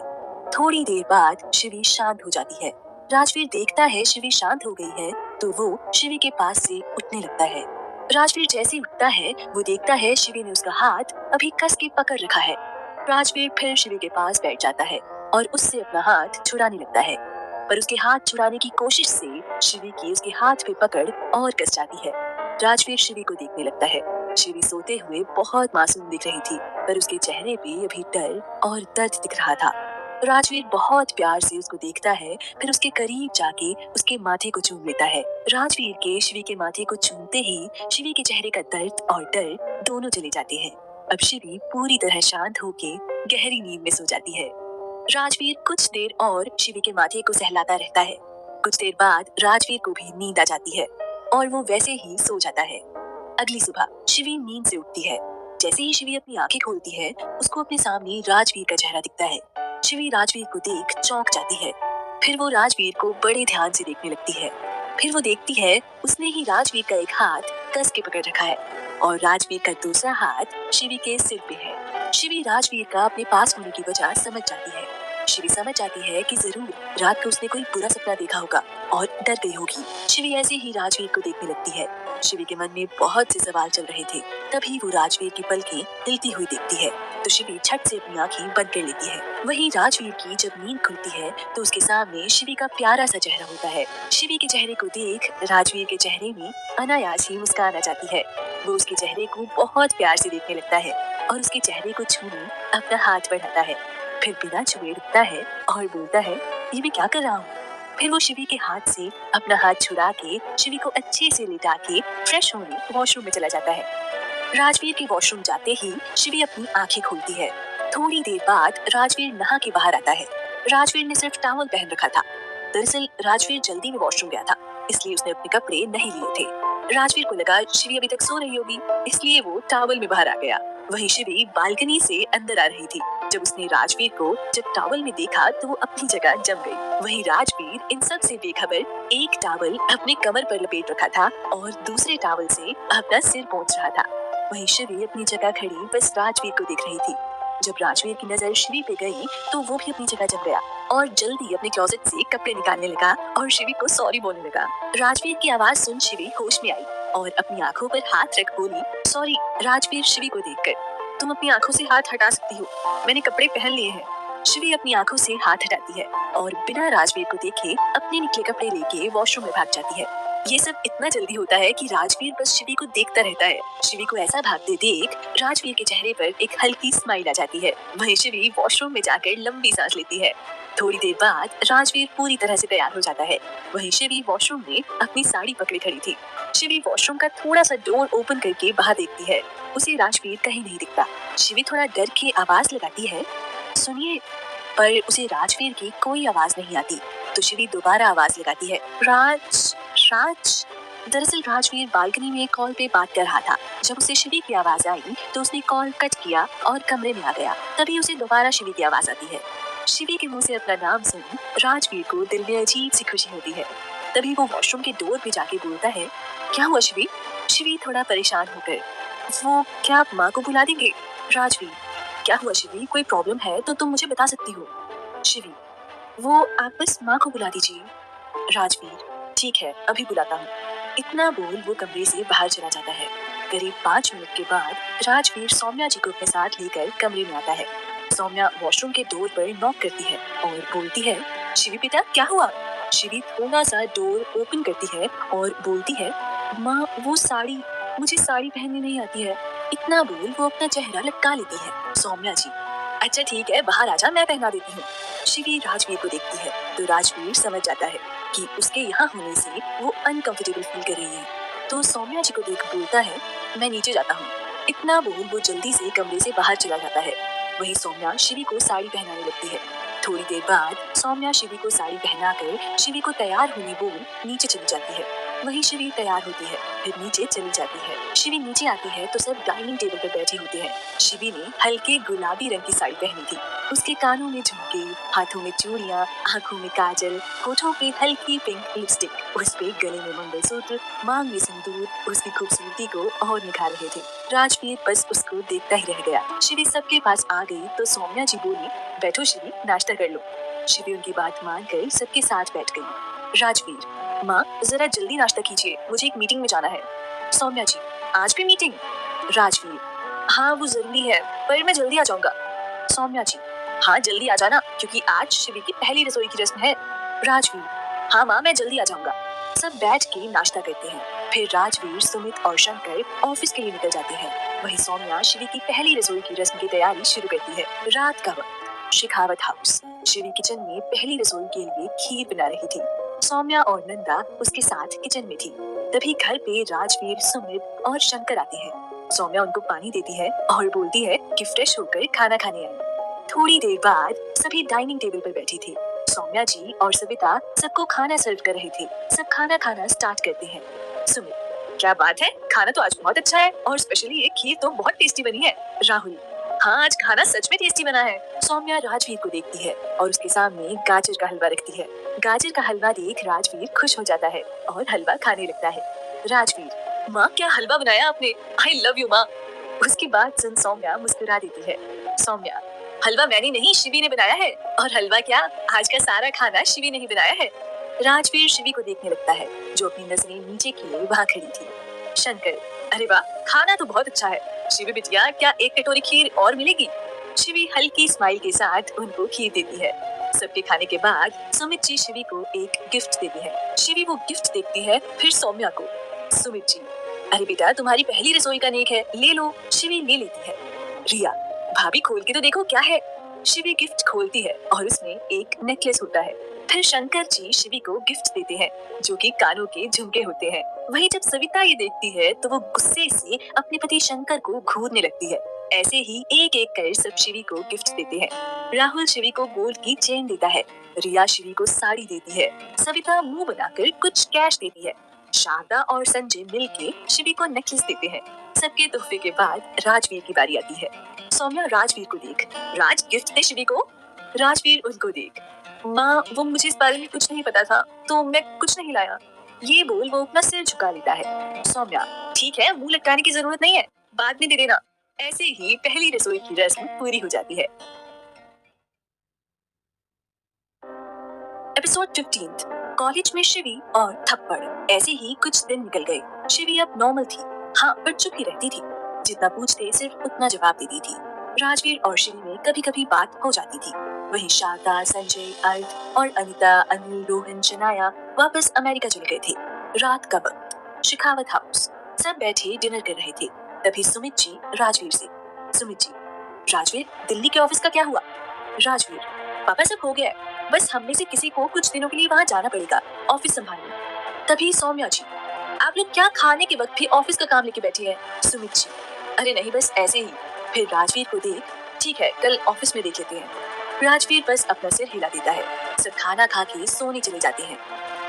थोड़ी देर बाद शिवी शांत हो जाती है। राजवीर देखता है शिवी शांत हो गई है तो वो शिवी के पास से उठने लगता है। राजवीर जैसे ही उठता है वो देखता है शिवी ने उसका हाथ अभी कस के पकड़ रखा है। राजवीर फिर शिवी के पास बैठ जाता है और उससे अपना हाथ छुड़ाने लगता है, पर उसके हाथ छुड़ाने की कोशिश से शिवी की उसके हाथ पे पकड़ और कस जाती है। राजवीर शिवी को देखने लगता है। शिवी सोते हुए बहुत मासूम दिख रही थी, पर उसके चेहरे पे अभी डर और दर्द दिख रहा था। राजवीर बहुत प्यार से उसको देखता है, फिर उसके करीब जाके उसके माथे को चूम लेता है। राजवीर के शिवी के माथे को चूमते ही शिवी के चेहरे का दर्द और डर दोनों चले जाते हैं। अब शिवी पूरी तरह शांत होके गहरी नींद में सो जाती है। राजवीर कुछ देर और शिवी के माथे को सहलाता रहता है। कुछ देर बाद राजवीर को भी नींद आ जाती है और वो वैसे ही सो जाता है। अगली सुबह शिवी नींद से उठती है। जैसे ही शिवी अपनी आंखें खोलती है, उसको अपने सामने राजवीर का चेहरा दिखता है। शिवी राजवीर को देख चौंक जाती है। फिर वो राजवीर को बड़े ध्यान से देखने लगती है। फिर वो देखती है उसने ही राजवीर का एक हाथ कस के पकड़ रखा है और राजवीर का दूसरा हाथ शिवी के सिर पे है। शिवी राजवीर का अपने पास होने की वजह समझ जाती है। शिवी समझ जाती है कि जरूर रात को उसने कोई बुरा सपना देखा होगा और डर गई होगी। शिवी ऐसे ही राजवीर को देखने लगती है। शिवी के मन में बहुत से सवाल चल रहे थे। तभी वो राजवीर की पलकें हिलती हुई देखती है, तो शिवी झट से अपनी आंखें बंद कर लेती है। वहीं राजवीर की जब नींद खुलती है तो उसके सामने शिवी का प्यारा सा चेहरा होता है। शिवी के चेहरे को देख राजवीर के चेहरे में अनायास ही मुस्कान आ जाती है। वो उसके चेहरे को बहुत प्यार से देखने लगता है और उसके चेहरे को छूने अपना हाथ बढ़ाता है। फिर बिना छुए रुकता है और बोलता है, ये मैं क्या कर रहा हूँ? फिर वो शिवी के हाथ से अपना हाथ छुड़ा के शिवी को अच्छे से लिटा के फ्रेश होने वॉशरूम में चला जाता है। राजवीर के वॉशरूम जाते ही शिवी अपनी आंखें खोलती है। थोड़ी देर बाद राजवीर नहा के बाहर आता है। राजवीर ने सिर्फ टॉवल पहन रखा था। दरअसल राजवीर जल्दी में वॉशरूम गया था, इसलिए उसने अपने कपड़े नहीं लिए थे। राजवीर को लगा शिवी अभी तक सो रही होगी, इसलिए वो टॉवल में बाहर आ गया। वहीं शिवी बालकनी से अंदर आ रही थी। जब उसने राजवीर को जब टॉवल में देखा तो वो अपनी जगह जम गई। वहीं राजवीर इन सब से बेखबर एक टॉवल अपने कमर पर लपेट रखा था और दूसरे टॉवल से अपना सिर पोंछ रहा था। वहीं शिवी अपनी जगह खड़ी बस राजवीर को देख रही थी। जब राजवीर की नजर शिवी पे गई तो वो भी अपनी जगह जम गया और जल्दी अपने क्लोजेट से कपड़े निकालने लगा और शिवी को सॉरी बोलने लगा। राजवीर की आवाज सुन शिवी होश में आई और अपनी आंखों पर हाथ रख बोली, सॉरी। राजवीर शिवी को देखकर, तुम अपनी आंखों से हाथ हटा सकती हो, मैंने कपड़े पहन लिए हैं। शिवी अपनी आंखों से हाथ हटाती है और बिना राजवीर को देखे अपने निकले कपड़े लेके वॉशरूम में भाग जाती है। ये सब इतना जल्दी होता है कि राजवीर बस शिवी को देखता रहता है। शिवी को ऐसा भागते देख राजवीर के चेहरे पर एक हल्की स्माइल आ जाती है। वहीं शिवी वॉशरूम में जाकर लंबी सांस लेती है। थोड़ी देर बाद राजवीर पूरी तरह से तैयार हो जाता है। वहीं शिवी वॉशरूम में अपनी साड़ी पकड़े खड़ी थी। शिवी वॉशरूम का थोड़ा सा डोर ओपन करके बाहर देखती है। उसे राजवीर कहीं नहीं दिखता। शिवी थोड़ा डर के आवाज लगाती है, सुनिए, पर उसे राजवीर की कोई आवाज नहीं आती। तो शिवी दोबारा आवाज लगाती है, राज राज। दरअसल राजवीर बालकनी में कॉल पे बात कर रहा था। जब उसे शिवी की आवाज आई तो उसने कॉल कट किया और कमरे में आ गया। तभी उसे दोबारा शिवी की आवाज आती है। शिवी के मुंह से अपना नाम सुन राजवीर को दिल में अजीब सी खुशी होती है। तभी वो वॉशरूम के डोर पे जाके बोलता है, क्या हुआ शिवी? शिवी थोड़ा परेशान होकर, वो क्या आप माँ को बुला देंगे? राजवीर, क्या हुआ शिवी? कोई प्रॉब्लम है तो तुम मुझे बता सकती हो। शिवी, वो आप बस माँ को बुला दीजिए। राजवीर, ठीक है, अभी बुलाता हूँ। इतना बोल वो कमरे से बाहर चला जाता है। करीब 5 मिनट के बाद राजवीर सौम्या जी को अपने साथ लेकर कमरे में आता है। सौम्या वॉशरूम के डोर पर नॉक करती है और बोलती है, शिवी बेटा क्या हुआ? शिवी थोड़ा सा डोर ओपन करती है और बोलती है, माँ वो साड़ी, मुझे साड़ी पहननी नहीं आती है। इतना बोल वो अपना चेहरा लटका लेती है। सौम्या जी, अच्छा ठीक है, बाहर आजा, मैं पहना देती हूँ। शिवी राजवीर को देखती है तो राजवीर समझ जाता है कि उसके यहाँ होने से वो अनकंफर्टेबल फील कर रही है। तो सौम्या जी को देख बोलता है, मैं नीचे जाता हूँ। इतना बोल वो जल्दी से कमरे से बाहर चला जाता है। वहीं सौम्या शिवी को साड़ी पहनाने लगती है। थोड़ी देर बाद सौम्या शिवी को साड़ी पहनाकर शिवी को तैयार होने बोल नीचे चली जाती है। वहीं शिवी तैयार होती है, फिर नीचे चली जाती है। शिवी नीचे आती है तो सब डाइनिंग टेबल पर बैठे होते हैं। शिवी ने हल्के गुलाबी रंग की साड़ी पहनी थी। उसके कानों में झुमके, हाथों में चूड़ियां, आंखों में काजल, होठों पे हल्की पिंक लिपस्टिक, उस पे गले में मंगलसूत्र, मांग में सिंदूर उसकी खूबसूरती को और निखार रहे थे। राजवीर बस उसको देखता ही रह गया। शिवी सबके पास आ गई तो सौम्या जी बोली, बैठो शिवी, नाश्ता कर लो। शिवी उनकी बात मानकर सबके साथ बैठ गई। राजवीर, माँ जरा जल्दी नाश्ता कीजिए, मुझे एक मीटिंग में जाना है। सौम्या जी, आज भी मीटिंग? राजवीर, हाँ वो जरूरी है, पर मैं जल्दी आ जाऊंगा। सौम्या जी, हाँ जल्दी आ जाना, क्योंकि आज शिवी की पहली रसोई की रस्म है। राजवीर, हाँ माँ मैं जल्दी आ जाऊंगा। सब बैठ के नाश्ता करते हैं। फिर राजवीर, सुमित और शंकर ऑफिस के लिए निकल जाते हैं। वहीं सौम्या शिवी की पहली रसोई की रस्म की तैयारी शुरू करती है। रात का वक्त, शेखावत हाउस। शिवी किचन में पहली रसोई के लिए खीर बना रही थी। सौम्या और नंदा उसके साथ किचन में थी। तभी घर पे राजवीर, सुमित और शंकर आते हैं। सौम्या उनको पानी देती है और बोलती है कि फ्रेश होकर खाना खाने आए। थोड़ी देर बाद सभी डाइनिंग टेबल पर बैठी थी। सौम्या जी और सविता सबको खाना सर्व कर रहे थे। सब खाना खाना स्टार्ट करते हैं। सुमित, क्या बात है, खाना तो आज बहुत अच्छा है और स्पेशली ये खीर तो बहुत टेस्टी बनी है। राहुल, हाँ आज खाना सच में टेस्टी बना है। सौम्या राजवीर को देखती है और उसके सामने गाजर का हलवा रखती है। गाजर का हलवा देख राजवीर खुश हो जाता है और हलवा खाने लगता है। राजवीर, माँ क्या हलवा बनाया आपने, आई लव यू माँ। उसकी बात सुन सौम्या मुस्कुरा देती है। सौम्या, हलवा मैंने नहीं शिवी ने बनाया है, और हलवा क्या, आज का सारा खाना शिवी ने ही बनाया है। राजवीर शिवी को देखने लगता है जो अपनी नजरें नीचे किए वहाँ खड़ी थी। शंकर, अरे वाह खाना तो बहुत अच्छा है। शिवी बिटिया क्या एक कटोरी खीर और मिलेगी? शिवी हल्की स्माइल के साथ उनको खीर देती है। सबके खाने के बाद सुमित जी शिवी को एक गिफ्ट देती है। शिवी वो गिफ्ट देखती है, फिर सौम्या को। सुमित जी, अरे बेटा तुम्हारी पहली रसोई का नेक है, ले लो। शिवी ले लेती है। रिया, भाभी खोल के तो देखो क्या है। शिवी गिफ्ट खोलती है और उसमें एक नेकलेस होता है। फिर शंकर जी शिवी को गिफ्ट देते हैं जो कि कानों के झुमके होते हैं। वहीं जब सविता ये देखती है तो वो गुस्से से अपने पति शंकर को घूरने लगती है। ऐसे ही एक एक कर सब शिवी को गिफ्ट देते हैं। राहुल शिवी को गोल्ड की चेन देता है। रिया शिवी को साड़ी देती है। सविता मुंह बनाकर कुछ कैश देती है। शारदा और संजय मिलके शिवी को नेकलेस देते हैं। सबके तोहफे के बाद राजवीर की बारी आती है। सौम्या राजवीर को देख, राज गिफ्ट दे शिवी को। राजवीर उनको देख, माँ वो मुझे इस बारे में कुछ नहीं पता था तो मैं कुछ नहीं लाया। ये बोल वो अपना सिर झुका लेता है। सौम्या, ठीक है मुंह लटकाने की जरूरत नहीं है, बाद में दे देना। ऐसे ही पहली रसोई की रस्म पूरी हो जाती है। एपिसोड 15, कॉलेज में शिवी और थप्पड़। ऐसे ही कुछ दिन निकल गए। शिवी अब नॉर्मल थी, हाँ पर चुप ही रहती थी। जितना पूछते सिर्फ उतना जवाब देती थी। राजवीर और शिवी में कभी कभी बात हो जाती थी। वहीं शारदा, संजय, अर्थ और अनिता, अनिल, रोहन, शनाया वापस अमेरिका चले गए थे। रात का वक्त, शेखावत हाउस। सब बैठे डिनर कर रहे थे। तभी सुमित जी राजवीर से, सुमित जी, राजवीर दिल्ली के ऑफिस का क्या हुआ? राजवीर, पापा सब हो गया है, बस हम में से किसी को कुछ दिनों के लिए वहाँ जाना पड़ेगा ऑफिस संभालने। तभी सौम्या जी, आप लोग क्या खाने के वक्त भी ऑफिस का काम लेके बैठे हैं? सुमित जी, अरे नहीं बस ऐसे ही। फिर राजवीर को देख, ठीक है कल ऑफिस में देख लेते हैं। राजवीर बस अपना सिर हिला देता है। सब खाना खा के सोने चले जाते हैं।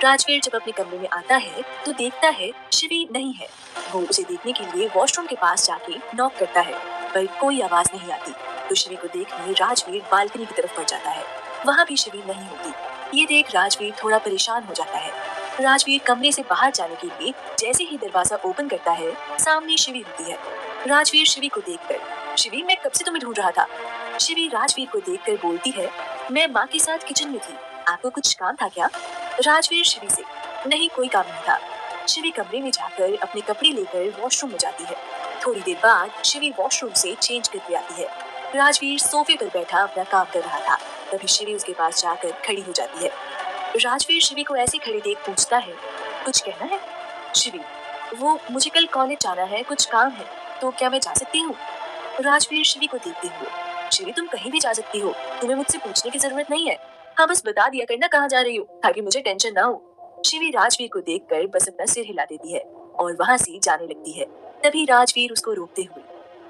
राजवीर जब अपने कमरे में आता है तो देखता है शिवी नहीं है। वो उसे देखने के लिए वॉशरूम के पास जाके नॉक करता है पर कोई आवाज नहीं आती। तो शिवी को देखने राजवीर बालकनी की तरफ बढ़ जाता है। वहाँ भी शिवी नहीं होती। ये देख राजवीर थोड़ा परेशान हो जाता है। राजवीर कमरे से बाहर जाने के लिए जैसे ही दरवाजा ओपन करता है सामने शिवी होती है। राजवीर शिवी को देखकर, शिवी मैं कब से तुम्हें ढूंढ रहा था। शिवी राजवीर को देखकर बोलती है, मैं माँ के साथ किचन में थी, आपको कुछ काम था क्या? राजवीर शिवी से, नहीं कोई काम नहीं था। शिवी कमरे में जाकर अपने कपड़े लेकर वॉशरूम में जाती है। थोड़ी देर बाद शिवी वॉशरूम से चेंज करके आती है। राजवीर सोफे पर बैठा अपना काम कर रहा था। तभी शिवी उसके पास जाकर खड़ी हो जाती है। राजवीर शिवी को ऐसे खड़े देख पूछता है, कुछ कहना है? शिवी, वो मुझे कल कॉलेज जाना है, कुछ काम है, तो क्या मैं जा सकती हूँ? राजवीर शिवी को देखते हुए, शिवी तुम कहीं भी जा सकती हो, तुम्हें मुझसे पूछने की जरूरत नहीं है। हाँ बस बता दिया करना कहाँ जा रही हो ताकि मुझे टेंशन ना हो। शिवी राजवीर को देखकर बस अपना सिर हिला देती है और वहाँ से जाने लगती है। तभी राजवीर उसको रोकते हुए,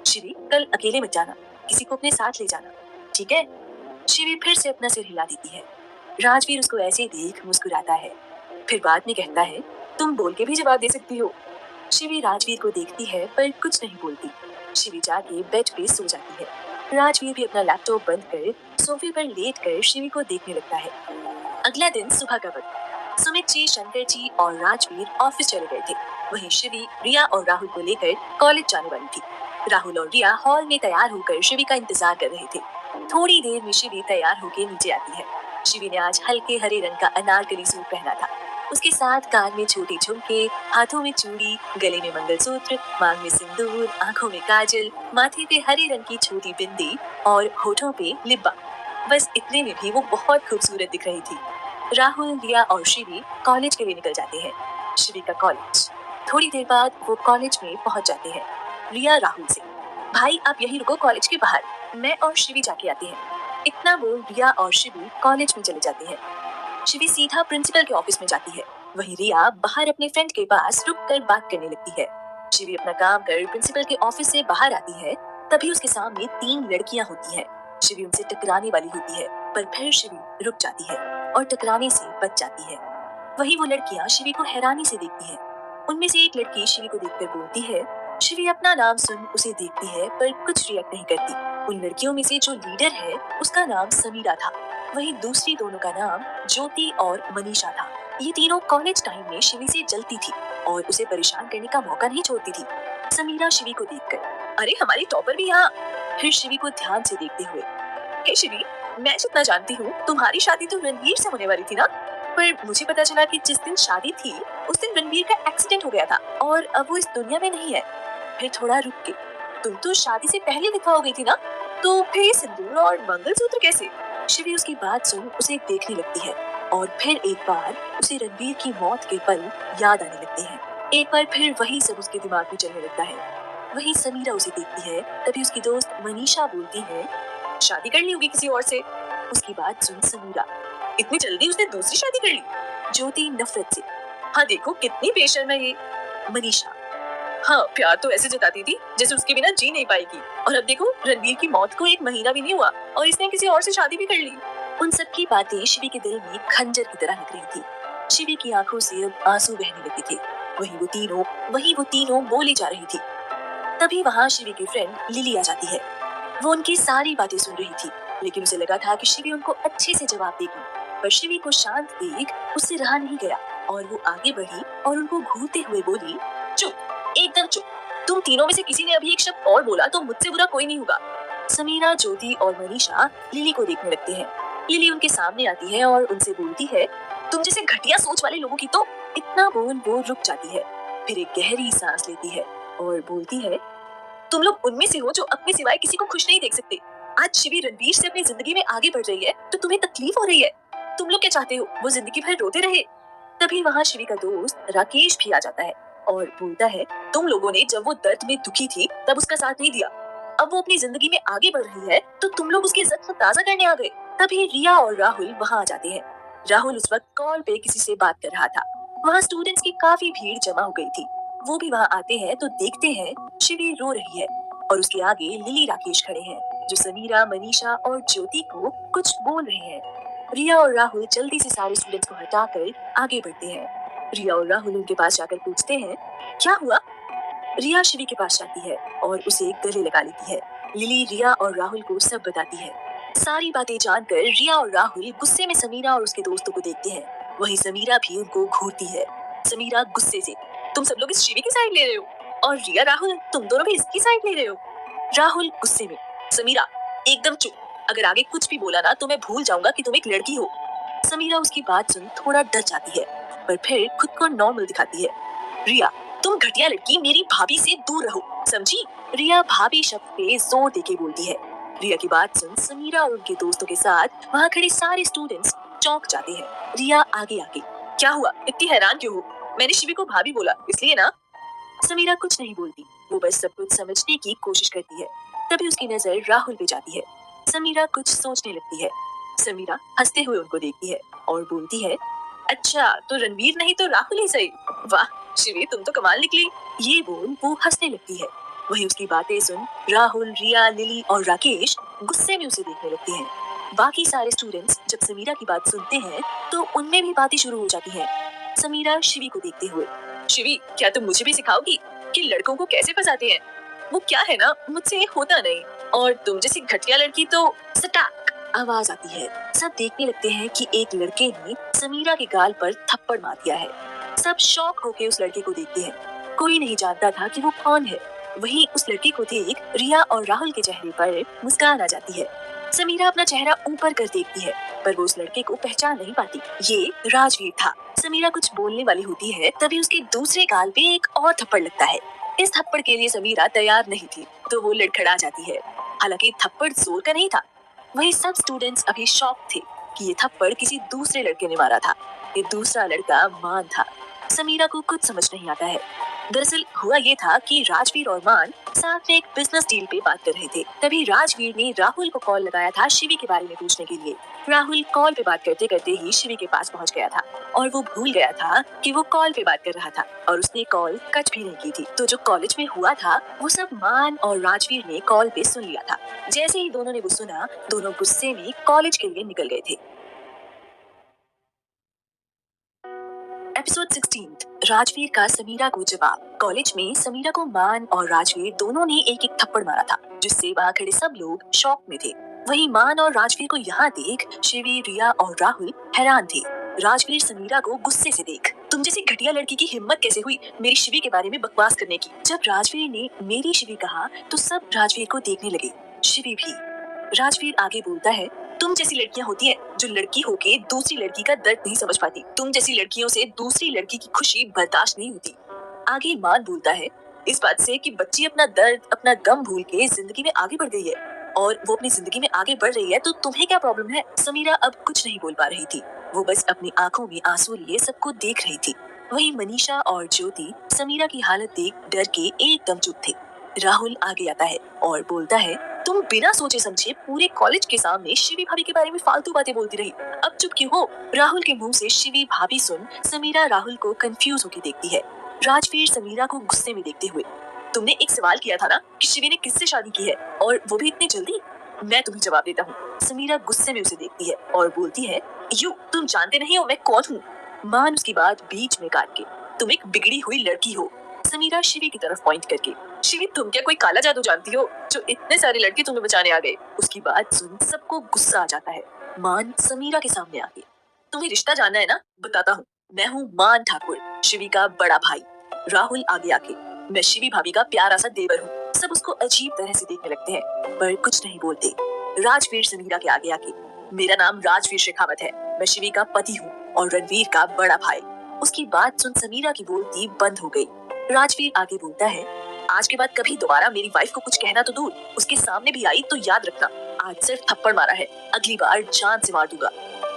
शिवी कल अकेले मत जाना, किसी को अपने साथ ले जाना, ठीक है? शिवी फिर से अपना सिर हिला देती है। राजवीर उसको ऐसे देख मुस्कुराता है, फिर बाद में कहता है, तुम बोल के भी जवाब दे सकती हो। शिवी राजवीर को देखती है पर कुछ नहीं बोलती। शिवी जाके बेड पे सो जाती है। राजवीर भी अपना लैपटॉप बंद कर सोफे पर लेटकर शिवी को देखने लगता है। अगला दिन सुबह का वक्त, सुमित जी, शंकर जी और राजवीर ऑफिस चले गए थे। वहीं शिवी रिया और राहुल को लेकर कॉलेज जाने वाली थी। राहुल और रिया हॉल में तैयार होकर शिवी का इंतजार कर रहे थे। थोड़ी देर में शिवी तैयार होकर नीचे आती है। शिवी ने आज हल्के हरे रंग का अनारकली सूट पहना था। उसके साथ कान में छोटे झुमके, हाथों में चूड़ी, गले में मंगलसूत्र, मांग में सिंदूर, आंखों में काजल, माथे पे हरे रंग की छोटी बिंदी और होठों पे लिप बाम। बस इतने में भी वो बहुत खूबसूरत दिख रही थी। राहुल, रिया और शिवी कॉलेज के लिए निकल जाते हैं। शिवी का कॉलेज। थोड़ी देर बाद वो कॉलेज में पहुंच जाते हैं। रिया राहुल से, भाई आप यहीं रुको कॉलेज के बाहर, मैं और शिवी जाके आते हैं। इतना बोल रिया और शिवी कॉलेज में चले जाते हैं। शिवी सीधा प्रिंसिपल के ऑफिस में जाती है। वहीं रिया बाहर अपने फ्रेंड के पास रुक कर बात करने लगती है। शिवी अपना काम कर प्रिंसिपल के ऑफिस से बाहर आती है, तभी उसके सामने 3 लड़कियां होती हैं। शिवी उनसे टकराने वाली होती है, पर फिर शिवी रुक जाती है और टकराने से बच जाती है। वहीं वो लड़कियां शिवी को हैरानी से देखती हैं। उनमें से एक लड़की शिवी को देखकर बोलती है। शिवी अपना नाम सुन उसे देखती है, पर कुछ रिएक्ट नहीं करती। उन लड़कियों में से जो लीडर है उसका नाम समीरा था, वहीं दूसरी दोनों का नाम ज्योति और मनीषा था। ये तीनों कॉलेज टाइम में शिवी से जलती थी और उसे परेशान करने का मौका नहीं छोड़ती थी। समीरा शिवी को देखकर, अरे हमारी टॉपर भी यहाँ। फिर शिवी को ध्यान से देखते हुए, हे शिवी, मैं जितना जानती हूँ तुम्हारी शादी तो रणवीर से होने वाली थी ना, पर मुझे पता चला कि जिस दिन शादी थी उस दिन रणवीर का एक्सीडेंट हो गया था और अब वो इस दुनिया में नहीं है। फिर थोड़ा रुक के, तुम तो शादी से पहले विधवा हो गई थी ना, तो फिर ये सिंदूर और मंगलसूत्र कैसे? शिवी उसकी बात सुन उसे देखने लगती है और फिर एक बार उसे रणवीर की मौत के पल याद आने लगते हैं। एक बार फिर वही सब उसके दिमाग में चलने लगता है। वही समीरा उसे देखती है, तभी उसकी दोस्त मनीषा बोलती है, शादी कर ली होगी किसी और से। उसकी बात सुन समीरा, इतनी जल्दी उसने दूसरी शादी कर ली? ज्योति नफरत से, हाँ देखो कितनी बेशर्म है ये। मनीषा, हाँ प्यार तो ऐसे जताती थी जैसे उसके बिना जी नहीं पाएगी, और अब देखो रणवीर की मौत को 1 महीना भी नहीं हुआ और इसने किसी और से शादी भी कर ली। उन सब की बातें शिवी के दिल में खंजर की तरह लग रही थी। शिवी की आंखों से अब आंसू बहने लगे थे। वही वो तीनों बोली जा रही थी। तभी वहाँ शिवी की फ्रेंड लिली आ जाती है। वो उनकी सारी बातें सुन रही थी, लेकिन उसे लगा था कि शिवी उनको अच्छे से जवाब देगी, पर शिवी को शांत देख उससे रहा नहीं गया और वो आगे बढ़ी और उनको घूरते हुए बोली, चुप, एकदम चुप। तुम तीनों में से किसी ने अभी एक शब्द और बोला तो मुझसे बुरा कोई नहीं होगा। समीरा, ज्योति और मनीषा लिली को देखने लगते हैं। लिली उनके सामने आती है और उनसे बोलती है, तुम जैसे घटिया सोच वाले लोगों की तो। इतना बोल वो रुक जाती है, फिर एक गहरी सांस लेती है और बोलती है, तुम लोग उनमें से हो जो अपने सिवाय किसी को खुश नहीं देख सकते। आज शिवी रणवीर से अपनी जिंदगी में आगे बढ़ रही है तो तुम्हें तकलीफ हो रही है। तुम लोग क्या चाहते हो, वो जिंदगी भर रोते रहे? तभी वहाँ शिवी का दोस्त राकेश भी आ जाता है और बोलता है, तुम लोगों ने जब वो दर्द में दुखी थी तब उसका साथ नहीं दिया, अब वो अपनी जिंदगी में आगे बढ़ रही है तो तुम लोग उसकी इज्जत को ताज़ा करने आ गए। तभी रिया और राहुल वहाँ आ जाते हैं। राहुल उस वक्त कॉल पे किसी से बात कर रहा था। वहाँ स्टूडेंट्स की काफी भीड़ जमा हो गई थी। वो भी वहाँ आते हैं तो देखते हैं शिवी रो रही है और उसके आगे लिली, राकेश खड़े हैं जो समीरा, मनीषा और ज्योति को कुछ बोल रहे हैं। रिया और राहुल जल्दी से सारे स्टूडेंट्स को हटाकर आगे बढ़ते हैं। रिया और राहुल उनके पास जाकर पूछते हैं, क्या हुआ? रिया शिवी के पास जाती है और उसे गले लगा लेती है। लिली रिया और राहुल को सब बताती है। सारी बातें जानकर रिया और राहुल गुस्से में समीरा और उसके दोस्तों को देखते हैं। वहीं समीरा भी उनको घूरती है। समीरा गुस्से से, तुम सब लोग इस शिवी की साइड ले रहे हो, और रिया राहुल तुम दोनों भी इसकी साइड ले रहे हो। राहुल गुस्से में, समीरा एकदम चुप, अगर आगे कुछ भी बोला ना तो मैं भूल जाऊंगा कि तुम एक लड़की हो। समीरा उसकी बात सुन थोड़ा डर जाती है, पर फिर खुद को नॉर्मल दिखाती है। रिया, तुम घटिया लड़की, मेरी भाभी से दूर रहो, समझी? रिया भाभी शब्द पे जोर देके बोलती है। रिया की बात सुन समीरा और उनके दोस्तों के साथ वहाँ खड़े सारे स्टूडेंट्स चौंक जाते हैं। रिया आगे आके, क्या हुआ, इतनी हैरान क्यों हो? मैंने शिवी को भाभी बोला इसलिए ना। समीरा कुछ नहीं बोलती, वो बस सब कुछ समझने की कोशिश करती है। तभी उसकी नजर राहुल पे जाती है। समीरा कुछ सोचने लगती है। समीरा हंसते हुए उनको देखती है और बोलती है, अच्छा तो रणवीर नहीं तो राहुल ही सही। वाह शिवी, तुम तो कमाल निकली। ये बोल वो हंसने लगती है। वही उसकी बातें सुन राहुल, रिया, लिली और राकेश गुस्से में उसे देखने लगते हैं। बाकी सारे स्टूडेंट्स जब समीरा की बात सुनते हैं तो उनमें भी बातें शुरू हो जाती हैं। समीरा शिवी को देखते हुए, शिवी क्या तुम मुझे भी सिखाओगी कि लड़कों को कैसे फंसाते हैं? वो क्या है ना, मुझसे ये होता नहीं, और तुम जैसी घटिया लड़की तो। सटाक आवाज आती है। सब देखने लगते हैं कि एक लड़के ने समीरा के गाल पर थप्पड़ मार दिया है। सब शॉक होके उस लड़के को देखते हैं। कोई नहीं जानता था कि वो कौन है। वहीं उस लड़के को देख रिया और राहुल के चेहरे पर मुस्कान आ जाती है। समीरा अपना चेहरा ऊपर कर देखती है, पर वो उस लड़के को पहचान नहीं पाती। ये राजवीर था। समीरा कुछ बोलने वाली होती है, तभी उसके दूसरे गाल पे एक और थप्पड़ लगता है। इस थप्पड़ के लिए समीरा तैयार नहीं थी, तो वो लड़खड़ा जाती है। हालांकि थप्पड़ जोर का नहीं था। वही सब स्टूडेंट्स अभी शॉक थे कि ये थप्पड़ किसी दूसरे लड़के ने मारा था। ये दूसरा लड़का मान था। समीरा को कुछ समझ नहीं आता है। दरअसल हुआ ये था कि राजवीर और मान साथ में एक बिजनेस डील पे बात कर रहे थे। तभी राजवीर ने राहुल को कॉल लगाया था शिवी के बारे में पूछने के लिए। राहुल कॉल पे बात करते करते ही शिवी के पास पहुंच गया था और वो भूल गया था कि वो कॉल पे बात कर रहा था और उसने कॉल कट भी नहीं की थी। तो जो कॉलेज में हुआ था वो सब मान और राजवीर ने कॉल पे सुन लिया था। जैसे ही दोनों ने वो सुना, दोनों गुस्से में कॉलेज के लिए निकल गए थे। एपिसोड 16 राजवीर का समीरा को जवाब। कॉलेज में समीरा को मान और राजवीर दोनों ने एक एक थप्पड़ मारा था, जिससे वहाँ खड़े सब लोग शॉक में थे। वहीं मान और राजवीर को यहाँ देख शिवी, रिया और राहुल हैरान थे। राजवीर समीरा को गुस्से से देख, तुम जैसी घटिया लड़की की हिम्मत कैसे हुई मेरी शिवी के बारे में बकवास करने की। जब राजवीर ने मेरी शिवी कहा तो सब राजवीर को देखने लगे, शिवी भी। राजवीर आगे बोलता है, तुम जैसी लड़कियां होती हैं जो लड़की होके दूसरी लड़की का दर्द नहीं समझ पाती। तुम जैसी लड़कियों से दूसरी लड़की की खुशी बर्दाश्त नहीं होती। आगे मान बोलता है, इस बात से कि बच्ची अपना दर्द, अपना गम भूल के जिंदगी में आगे बढ़ गई है और वो अपनी जिंदगी में आगे बढ़ रही है, तो तुम्हें क्या प्रॉब्लम है। समीरा अब कुछ नहीं बोल पा रही थी। वो बस अपनी आंखों में आंसू लिए सबको देख रही थी। वहीं मनीषा और ज्योति समीरा की हालत देख डर के एकदम चुप थे। राहुल आगे आता है और बोलता है, तुम बिना सोचे समझे पूरे कॉलेज के सामने शिवी भाभी के बारे में फालतू बातें बोलती रही, अब चुप क्यों हो। राहुल के मुंह से शिवी भाभी सुन समीरा राहुल को कंफ्यूज होकर देखती है। राजवीर समीरा को गुस्से में देखते हुए, तुमने एक सवाल किया था ना कि शिवी ने किससे शादी की है और वो भी इतनी जल्दी। मैं तुम्हें जवाब देता हूँ। समीरा गुस्से में उसे देखती है और बोलती है, यू तुम जानते नहीं हो मैं कौन हूँ। मान उसकी बात बीच में काट के, तुम एक बिगड़ी हुई लड़की हो। समीरा शिवी की तरफ पॉइंट करके, शिवी तुम क्या कोई काला जादू जानती हो जो इतने सारे लड़के तुम्हें बचाने आ गए। उसकी बात सुन सबको गुस्सा आ जाता है। मान समीरा के सामने आके, तुम्हें रिश्ता जानना है ना, बताता हूँ। मैं हूँ मान ठाकुर, शिवी का बड़ा भाई। राहुल आगे आके, मैं शिवी भाभी का प्यारा सा देवर हूँ। सब उसको अजीब तरह से देखने लगते हैं पर कुछ नहीं बोलते। राजवीर समीरा के आगे आके, मेरा नाम राजवीर शेखावत है, मैं शिवी का पति हूँ और रणवीर का बड़ा भाई। उसकी बात सुन समीरा की बोलती बंद हो गई। राजवीर आगे बोलता है, आज के बाद कभी दोबारा मेरी वाइफ को कुछ कहना तो दूर, उसके सामने भी आई तो याद रखना, आज सिर्फ थप्पड़ मारा है, अगली बार जान से मार दूंगा।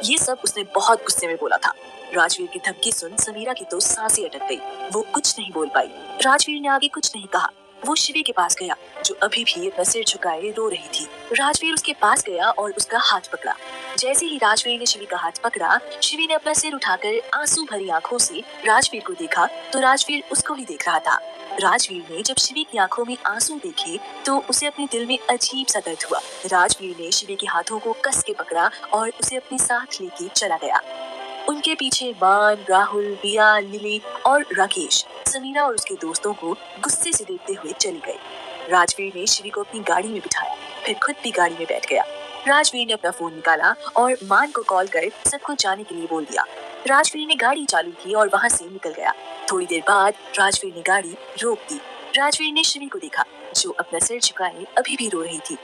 ये सब उसने बहुत गुस्से में बोला था। राजवीर की धमकी सुन समीरा की तो सांसें अटक गई। वो कुछ नहीं बोल पाई। राजवीर ने आगे कुछ नहीं कहा। वो शिवी के पास गया जो अभी भी अपना सिर झुकाए रो रही थी। राजवीर उसके पास गया और उसका हाथ पकड़ा। जैसे ही राजवीर ने शिवी का हाथ पकड़ा, शिवी ने अपना सिर उठाकर आंसू भरी आंखों से राजवीर को देखा तो राजवीर उसको ही देख रहा था। राजवीर ने जब शिवी की आंखों में आंसू देखे तो उसे अपने दिल में अजीब सा दर्द हुआ। राजवीर ने शिवी के हाथों को कस के पकड़ा और उसे अपने साथ लेके चला गया। उनके पीछे मान, राहुल, रिया, लिली और राकेश समीरा और उसके दोस्तों को गुस्से से देखते हुए चली गए। राजवीर ने शिवी को अपनी गाड़ी में बिठाया, फिर खुद भी गाड़ी में बैठ गया। राजवीर ने अपना फोन निकाला और मान को कॉल कर सबको जाने के लिए बोल दिया। राजवीर ने गाड़ी चालू की और वहाँ से निकल गया। थोड़ी देर बाद राजवीर ने गाड़ी रोक दी। राजवीर ने शिवी को देखा जो अपना सिर झुकाए अभी भी रो रही थी।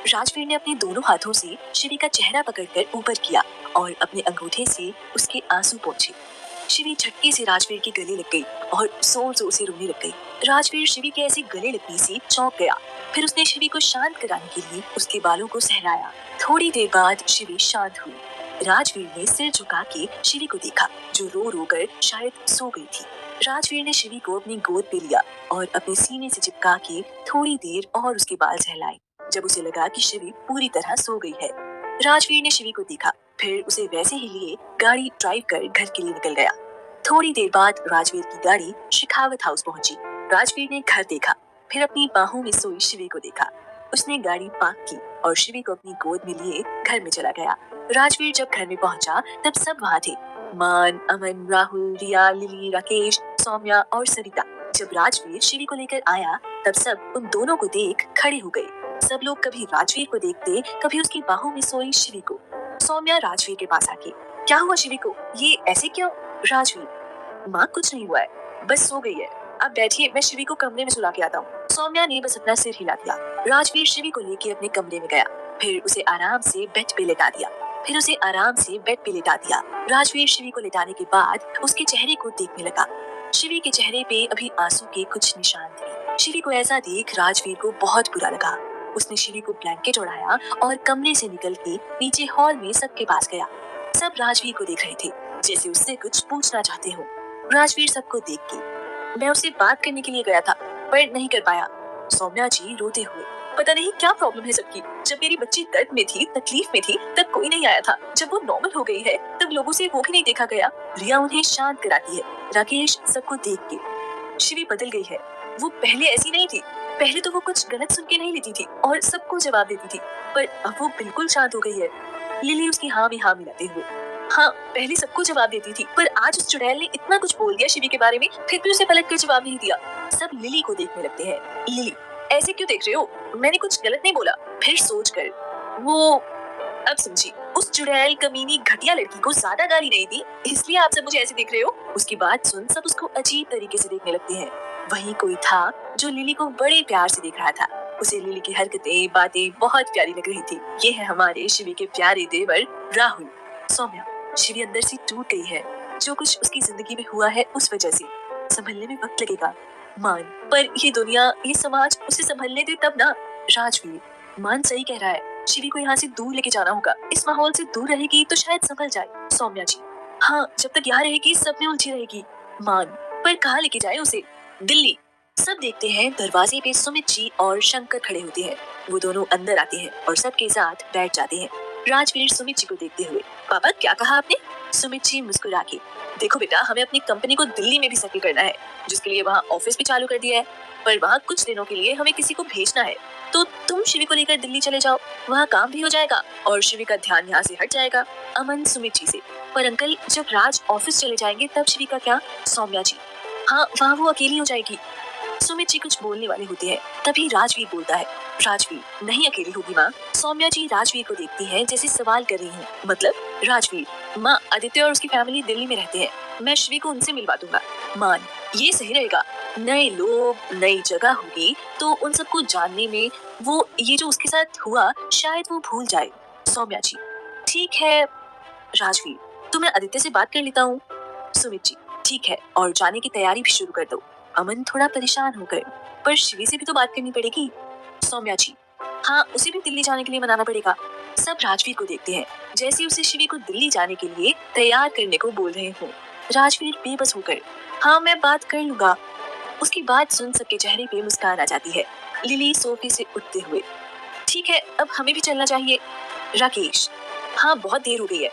राजवीर ने अपने दोनों हाथों से शिवी का चेहरा पकड़कर ऊपर किया और अपने अंगूठे से उसके आंसू पोंछे। शिवी झटके से राजवीर के गले लग गई और जोर जोर से रोने लग गई। राजवीर शिवी के ऐसे गले लगने से चौंक गया। फिर उसने शिवी को शांत कराने के लिए उसके बालों को सहलाया। थोड़ी देर बाद शिवी शांत हुई। राजवीर ने सिर झुका के शिवी को देखा जो रो रो कर शायद सो गई थी। राजवीर ने शिवी को अपनी गोद पे लिया और अपने सीने से चिपका के थोड़ी देर और उसके बाल सहलाए। जब उसे लगा कि शिवी पूरी तरह सो गई है, राजवीर ने शिवी को देखा, फिर उसे वैसे ही लिए गाड़ी ड्राइव कर घर के लिए निकल गया। थोड़ी देर बाद राजवीर की गाड़ी शेखावत हाउस पहुंची। राजवीर ने घर देखा, फिर अपनी बाहों में सोई शिवी को देखा। उसने गाड़ी पार्क की और शिवी को अपनी गोद में लिए घर में चला गया। राजवीर जब घर में पहुंचा तब सब वहाँ थे, मान, अमन, राहुल, रिया, लिली, राकेश, सौम्या और सरिता। जब राजवीर शिवी को लेकर आया तब सब उन दोनों को देख खड़े हो गए। सब लोग कभी राजवीर को देखते, कभी उसकी बाहों में सोई शिवी को। सौम्या राजवीर के पास आके, क्या हुआ शिवी को, ये ऐसे क्यों। राजवीर, माँ कुछ नहीं हुआ है, बस सो गई है, आप बैठिए, मैं शिवी को कमरे में सुला के आता हूँ। सौम्या ने बस अपना सिर हिला दिया। राजवीर शिवी को लेके अपने कमरे में गया। फिर उसे आराम से बेड पे लेटा दिया। राजवीर शिवी को लेटाने के बाद उसके चेहरे को देखने लगा। शिवी के चेहरे पे अभी आंसू के कुछ निशान थे। शिवी को ऐसा देख राजवीर को बहुत बुरा लगा। उसने शिवी को ब्लैंकेट ओढ़ाया और कमरे से निकल के नीचे हॉल में सबके पास गया। सब राजवीर को देख रहे थे, जैसे उससे कुछ पूछना चाहते हो। राजवीर सबको देख के, मैं उससे बात करने के लिए गया था पर नहीं कर पाया। सौम्या जी रोते हुए, पता नहीं क्या प्रॉब्लम है सबकी। जब मेरी बच्ची दर्द में थी, तकलीफ में थी, तब कोई नहीं आया था। जब वो नॉर्मल हो गई है तब लोगों से वो भी नहीं देखा गया। रिया उन्हें शांत कराती है। राकेश सबको देख के, शिवी बदल गई है, वो पहले ऐसी नहीं थी। पहले तो वो कुछ गलत सुन के नहीं लेती थी और सबको जवाब देती थी, पर अब वो बिल्कुल शांत हो गई है। लिली उसकी हाँ में हाँ मिलाते हुए, हाँ पहले सबको जवाब देती थी, पर आज उस चुड़ैल ने इतना कुछ बोल दिया शिवी के बारे में, फिर भी उसे पलट कर जवाब नहीं दिया। सब लिली को देखने लगते हैं। लिली, ऐसे क्यों देख रहे हो? मैंने कुछ गलत नहीं बोला। फिर सोच कर वो, अब समझी, उस चुड़ैल कमीनी घटिया लड़की को ज्यादा गाली नहीं दी, इसलिए आप सब मुझे ऐसे देख रहे हो। उसकी बात सुन सब उसको अजीब तरीके से देखने लगते हैं। वहीं कोई था जो लिली को बड़े प्यार से देख रहा था। उसे लिली की हरकतें, बातें बहुत प्यारी लग रही थी। ये है हमारे शिवी के प्यारे देवर राहुल। सौम्या, शिवी अंदर से टूट गई है। जो कुछ उसकी जिंदगी में हुआ है उस वजह से संभलने में वक्त लगेगा। मान, पर ये दुनिया, ये समाज उसे संभलने दे तब ना। राजवीर, मान सही कह रहा है, शिवी को यहाँ से दूर लेके जाना होगा। इस माहौल से दूर रहेगी तो शायद संभल जाए। सौम्या जी, हाँ जब तक यहाँ रहेगी सब में उलझी रहेगी। मान, पर कहाँ लेके जाए उसे? दिल्ली। सब देखते हैं दरवाजे पे सुमित जी और शंकर खड़े होते हैं। वो दोनों अंदर आते हैं और सबके साथ बैठ जाते हैं। राजवीर सुमित जी को देखते हुए, पापा क्या कहा आपने? सुमित जी मुस्कुरा के, देखो बेटा, हमें अपनी कंपनी को दिल्ली में भी सेटल करना है, जिसके लिए वहाँ ऑफिस भी चालू कर दिया है, पर वहाँ कुछ दिनों के लिए हमें किसी को भेजना है। तो तुम शिवी को लेकर दिल्ली चले जाओ, वहाँ काम भी हो जाएगा और शिवी का ध्यान यहाँ से हट जाएगा। अमन सुमित जी से, पर अंकल जब राज ऑफिस चले जाएंगे तब शिवी का क्या? सौम्या जी, हाँ वहाँ वो अकेली हो जाएगी। सुमित जी कुछ बोलने वाले होते हैं, तभी राजवीर बोलता है, राजवीर, नहीं अकेली होगी माँ। सौम्या जी राजवीर को देखती हैं जैसे सवाल कर रही हैं। मतलब? राजवीर, माँ आदित्य और उसकी फैमिली दिल्ली में रहते हैं, मैं शिवी को उनसे मिलवा दूंगा। मान, ये सही रहेगा, नए लोग, नई जगह होगी तो उन सबको जानने में वो ये जो उसके साथ हुआ शायद वो भूल जाए। सौम्या जी, ठीक है। राजवीर, तो मैं आदित्य से बात कर लेता हूँ। सुमित जी, ठीक है, और जाने की तैयारी भी शुरू कर दो। अमन थोड़ा परेशान हो गए, पर शिवी से भी तो बात करनी पड़ेगी। सौम्या जी, हाँ उसे भी दिल्ली जाने के लिए मनाना पड़ेगा। सब राजवीर को देखते हैं जैसे उसे शिवी को दिल्ली जाने के लिए तैयार करने को बोल रहे हो। राजवीर बेबस होकर, हाँ मैं बात कर लूंगा। उसकी बात सुन सबके चेहरे पे मुस्कान आ जाती है। लिली सोफे से उठते हुए, ठीक है अब हमें भी चलना चाहिए। राकेश, हाँ बहुत देर हो गई है।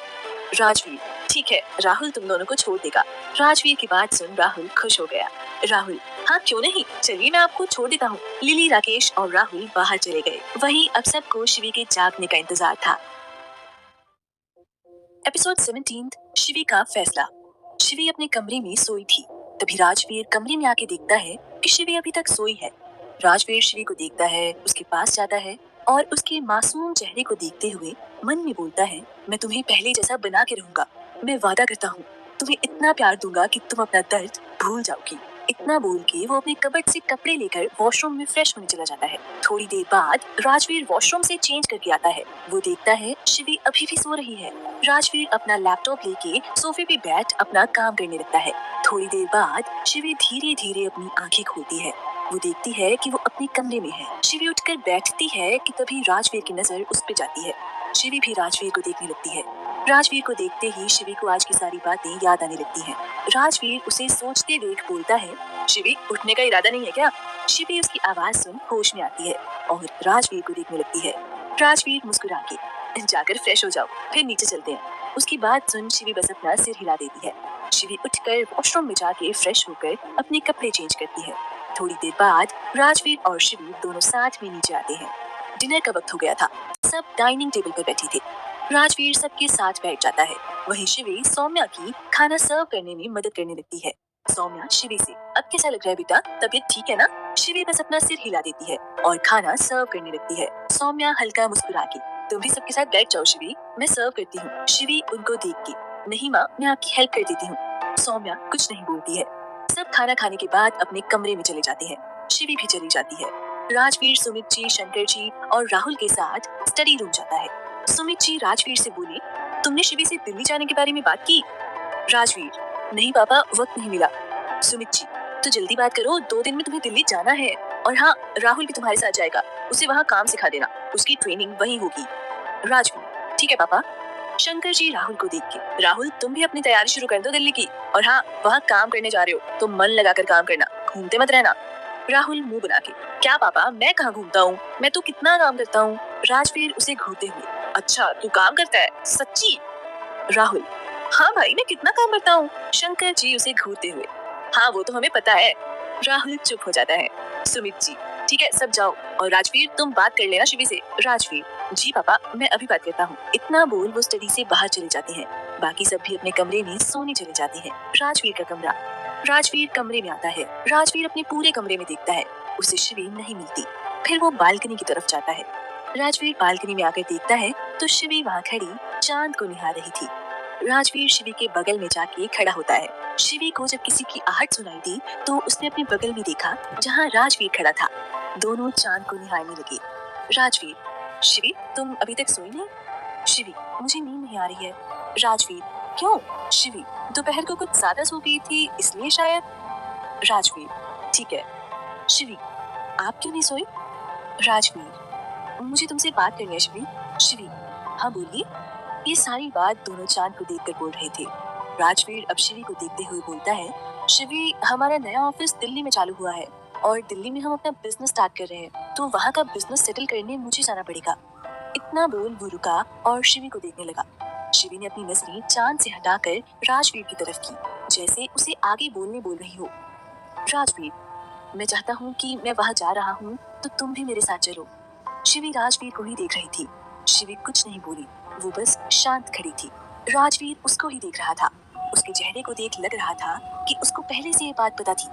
राजवीर, ठीक है राहुल तुम दोनों को छोड़ देगा। राजवीर की बात सुन राहुल खुश हो गया। राहुल, हाँ क्यों नहीं, चलिए मैं आपको छोड़ देता हूँ। लिली, राकेश और राहुल बाहर चले गए। वहीं अब सबको शिवी के जागने का इंतजार था। एपिसोड 17, शिवी का फैसला। शिवी अपने कमरे में सोई थी, तभी राजवीर कमरे में आके देखता है कि शिवी अभी तक सोई है। राजवीर शिवी को देखता है, उसके पास जाता है और उसके मासूम चेहरे को देखते हुए मन में बोलता है, मैं तुम्हें पहले जैसा बना के रहूंगा। मैं वादा करता हूँ तुम्हें इतना प्यार दूंगा कि तुम अपना दर्द भूल जाओगी। इतना बोल के वो अपने कबर्ड से कपड़े लेकर वॉशरूम में फ्रेश होने चला जाता है। थोड़ी देर बाद राजवीर वॉशरूम से चेंज करके आता है। वो देखता है शिवी अभी भी सो रही है। राजवीर अपना लैपटॉप लेके सोफे पे बैठ अपना काम करने लगता है। थोड़ी देर बाद शिवी धीरे धीरे अपनी आंखें खोलती है। वो देखती है कि वो अपने कमरे में है। शिवी उठकर बैठती है कि तभी राजवीर की नजर उस पे जाती है। शिवी भी राजवीर को देखने लगती है। राजवीर को देखते ही शिवी को आज की सारी बातें याद आने लगती हैं। राजवीर उसे सोचते देख बोलता है, शिवी उठने का इरादा नहीं है क्या? शिवी उसकी आवाज सुन होश में आती है और राजवीर को देखने लगती है। राजवीर मुस्कुरा के, जाकर फ्रेश हो जाओ, फिर नीचे चलते हैं। उसकी बात सुन शिवी बस अपना सिर हिला देती है। शिवी उठकर वॉशरूम में जाके फ्रेश होकर अपने कपड़े चेंज करती है। थोड़ी देर बाद राजवीर और शिवी दोनों साथ में नीचे आते हैं। डिनर का वक्त हो गया था। सब डाइनिंग टेबल पर बैठे थे। राजवीर सबके साथ बैठ जाता है। वहीं शिवी सौम्या की खाना सर्व करने में मदद करने लगती है। सौम्या शिवी से, अब कैसा लग रहा है बेटा, तबीयत ठीक है ना? शिवी बस अपना सिर हिला देती है और खाना सर्व करने लगती है। सौम्या हल्का मुस्कुरा के, तुम भी सबके साथ बैठ जाओ शिवी, मैं सर्व करती हूँ। शिवी उनको देख के, नहीं माँ मैं आपकी हेल्प कर देती हूँ। सौम्या कुछ नहीं बोलती है। सब खाना खाने के बाद अपने कमरे में चले जाते हैं। शिवी भी चली जाती है। राजवीर सुमित जी, शंकर जी और राहुल के साथ स्टडी रूम जाता है। सुमित जी राजवीर से बोले, तुमने शिवी से दिल्ली जाने के बारे में बात की? राजवीर, नहीं पापा, वक्त नहीं मिला। सुमित जी, तो जल्दी बात करो, 2 दिन में तुम्हें दिल्ली जाना है। और हाँ, राहुल भी तुम्हारे साथ जाएगा, उसे वहाँ काम सिखा देना, उसकी ट्रेनिंग वहीं होगी। राजवीर, ठीक है पापा। शंकर जी राहुल को देख के, राहुल तुम भी अपनी तैयारी शुरू कर दो दिल्ली की। और हाँ, वहाँ काम करने जा रहे हो तो मन लगाकर काम करना, घूमते मत रहना। राहुल मुंह बना के, क्या पापा, मैं कहाँ घूमता हूँ, मैं तो कितना काम करता हूँ। राजवीर उसे घूरते हुए, अच्छा तू काम करता है सच्ची? राहुल, हाँ भाई, मैं कितना काम करता हूँ। शंकर जी उसे घूरते हुए, हाँ वो तो हमें पता है। राहुल चुप हो जाता है। सुमित जी, ठीक है सब जाओ, और राजवीर तुम बात कर लेना शिवी से। राजवीर, जी पापा, मैं अभी बात करता हूँ। इतना बोल वो स्टडी से बाहर चले जाते हैं। बाकी सब भी अपने कमरे में सोने चले जाते हैं। राजवीर का कमरा। राजवीर कमरे में आता है। राजवीर अपने पूरे कमरे में देखता है, उसे शिवी नहीं मिलती। फिर वो बालकनी की तरफ जाता है। राजवीर बालकनी में आकर देखता है तो शिवी वहाँ खड़ी चांद को निहार रही थी। राजवीर शिवी के बगल में जाके खड़ा होता है। शिवी को जब किसी की आहट सुनाई दी तो उसने अपने बगल में देखा जहाँ राजवीर खड़ा था। दोनों चांद को निहारने लगे। राजवीर, शिवी तुम अभी तक सोई नहीं? शिवी, मुझे नींद नहीं आ रही है। राजवीर, क्यों? शिवी, दोपहर को कुछ ज्यादा सो गई थी इसलिए शायद। राजवीर, ठीक है। शिवी, आप क्यों नहीं सोई? राजवीर, मुझे तुमसे बात करनी है शिवी। शिवी, हाँ बोलिए। ये सारी बात दोनों चांद को देखकर बोल रहे थे। राजवीर अब शिवी को देखते हुए बोलता है, शिवी, हमारा नया ऑफिस दिल्ली में चालू हुआ है और दिल्ली में हम अपना बिजनेस स्टार्ट कर रहे हैं, तो वहाँ का बिजनेस सेटल करने मुझे जाना पड़ेगा। इतना बोल वो रुका और शिवी को देखने लगा। शिवी ने अपनी नजरें चांद से हटाकर राजवीर की तरफ की, जैसे उसे आगे बोल रही हो। राजवीर, मैं चाहता हूँ कि मैं वहाँ जा रहा हूँ तो तुम भी मेरे साथ चलो। शिवी राजवीर को ही देख रही थी। शिवी कुछ नहीं बोली, वो बस शांत खड़ी थी। राजवीर उसको ही देख रहा था। उसके चेहरे को देख लग रहा था कि उसको पहले से ये बात पता थी।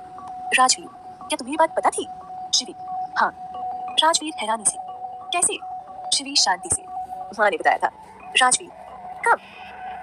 राजवीर, क्या तुम्हें ये बात पता थी? शिवी, हाँ। राजवीर हैरानी से, कैसे? शिवी शांति से, माँ ने बताया था। राजवीर, कब?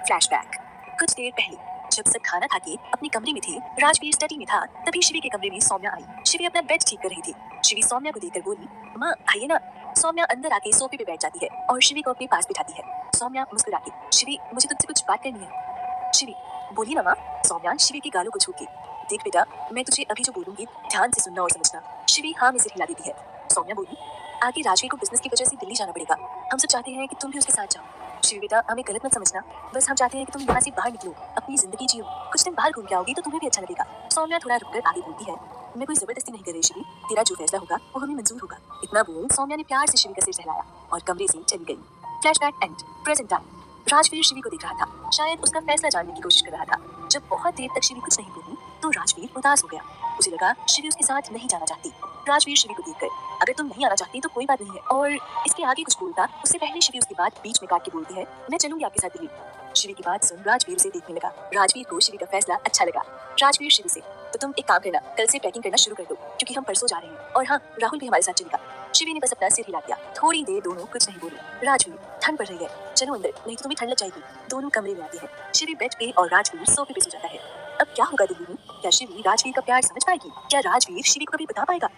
फ्लैशबैक। कुछ देर पहले जब सब खाना खा के अपने कमरे में थे, राजवीर स्टडी में था, तभी शिवी के कमरे में सौम्या आई। शिवी अपना बेड ठीक कर रही थी। शिवी सौम्या को देखकर बोली, माँ आइए ना। सौम्या अंदर आके सोफे पे बैठ जाती है और शिवी को अपने पास बिठाती है। सौम्या मुस्कुरा के, शिवी, मुझे तुझसे कुछ बात करनी है। शिवी, बोलिए ना माँ। सौम्या शिवी के गालों को छू के, देख बेटा, मैं तुझे अभी जो बोलूंगी ध्यान से सुनना और समझना। शिवी हाँ में सिर हिला देती है। सौम्या बोली, आगे राजवीर को बिजनेस की वजह से दिल्ली जाना पड़ेगा। हम सब चाहते हैं कि तुम भी उसके साथ जाओ। शिवी बेटा, हमें गलत मत समझना, बस हम चाहते हैं कि तुम यहाँ से बाहर निकलो, अपनी जिंदगी जियो। कुछ दिन बाहर घूम के आओगी तो तुम्हें भी अच्छा लगेगा। सौम्या थोड़ा रुककर आगे बोलती है, मैं कोई जबरदस्ती नहीं कर रही शिवी, तेरा जो फैसला होगा वो हमें मंजूर होगा। इतना बोल सौम्या ने प्यार से शिवी का सिर सहलाया और कमरे से चली गई। Flashback and present time. Rajveer Shivi को देख रहा था, शायद उसका फैसला जानने की कोशिश कर रहा था। जब बहुत देर तक शिवी कुछ नहीं बोली तो राजवीर उदास हो गया। उसे लगा शिवी उसके साथ नहीं जाना चाहती। राजवीर शिवी को देखकर, अगर तुम नहीं आना चाहती तो कोई बात नहीं है। और इसके आगे कुछ बोलता उससे पहले शिवी उसकी बात बीच में काट के बोलती है, मैं चलूंगी आपके साथ दिल्ली। शिवी की बात सुन राजवीर उसे देखने लगा। राजवीर को शिवी का फैसला अच्छा लगा। राजवीर शिवी से, तो तुम एक काम करना, कल से पैकिंग करना शुरू कर दो क्योंकि हम परसों जा रहे हैं। और हाँ, राहुल भी हमारे साथ चलेगा। शिवी ने बस अपना सिर हिला दिया। थोड़ी देर दोनों कुछ नहीं बोले। राजवीर, ठंड पड़ रही है, चलो अंदर, नहीं तो तुम्हें ठंड लग जाएगी। दोनों कमरे में आते हैं। शिवी बेड पे और राजवीर सोफे पे सो जाता है। अब क्या होगा दिल्ली में? क्या शिवी राजवीर का प्यार समझ पाएगी? क्या राजवीर शिवी को कभी बता पाएगा?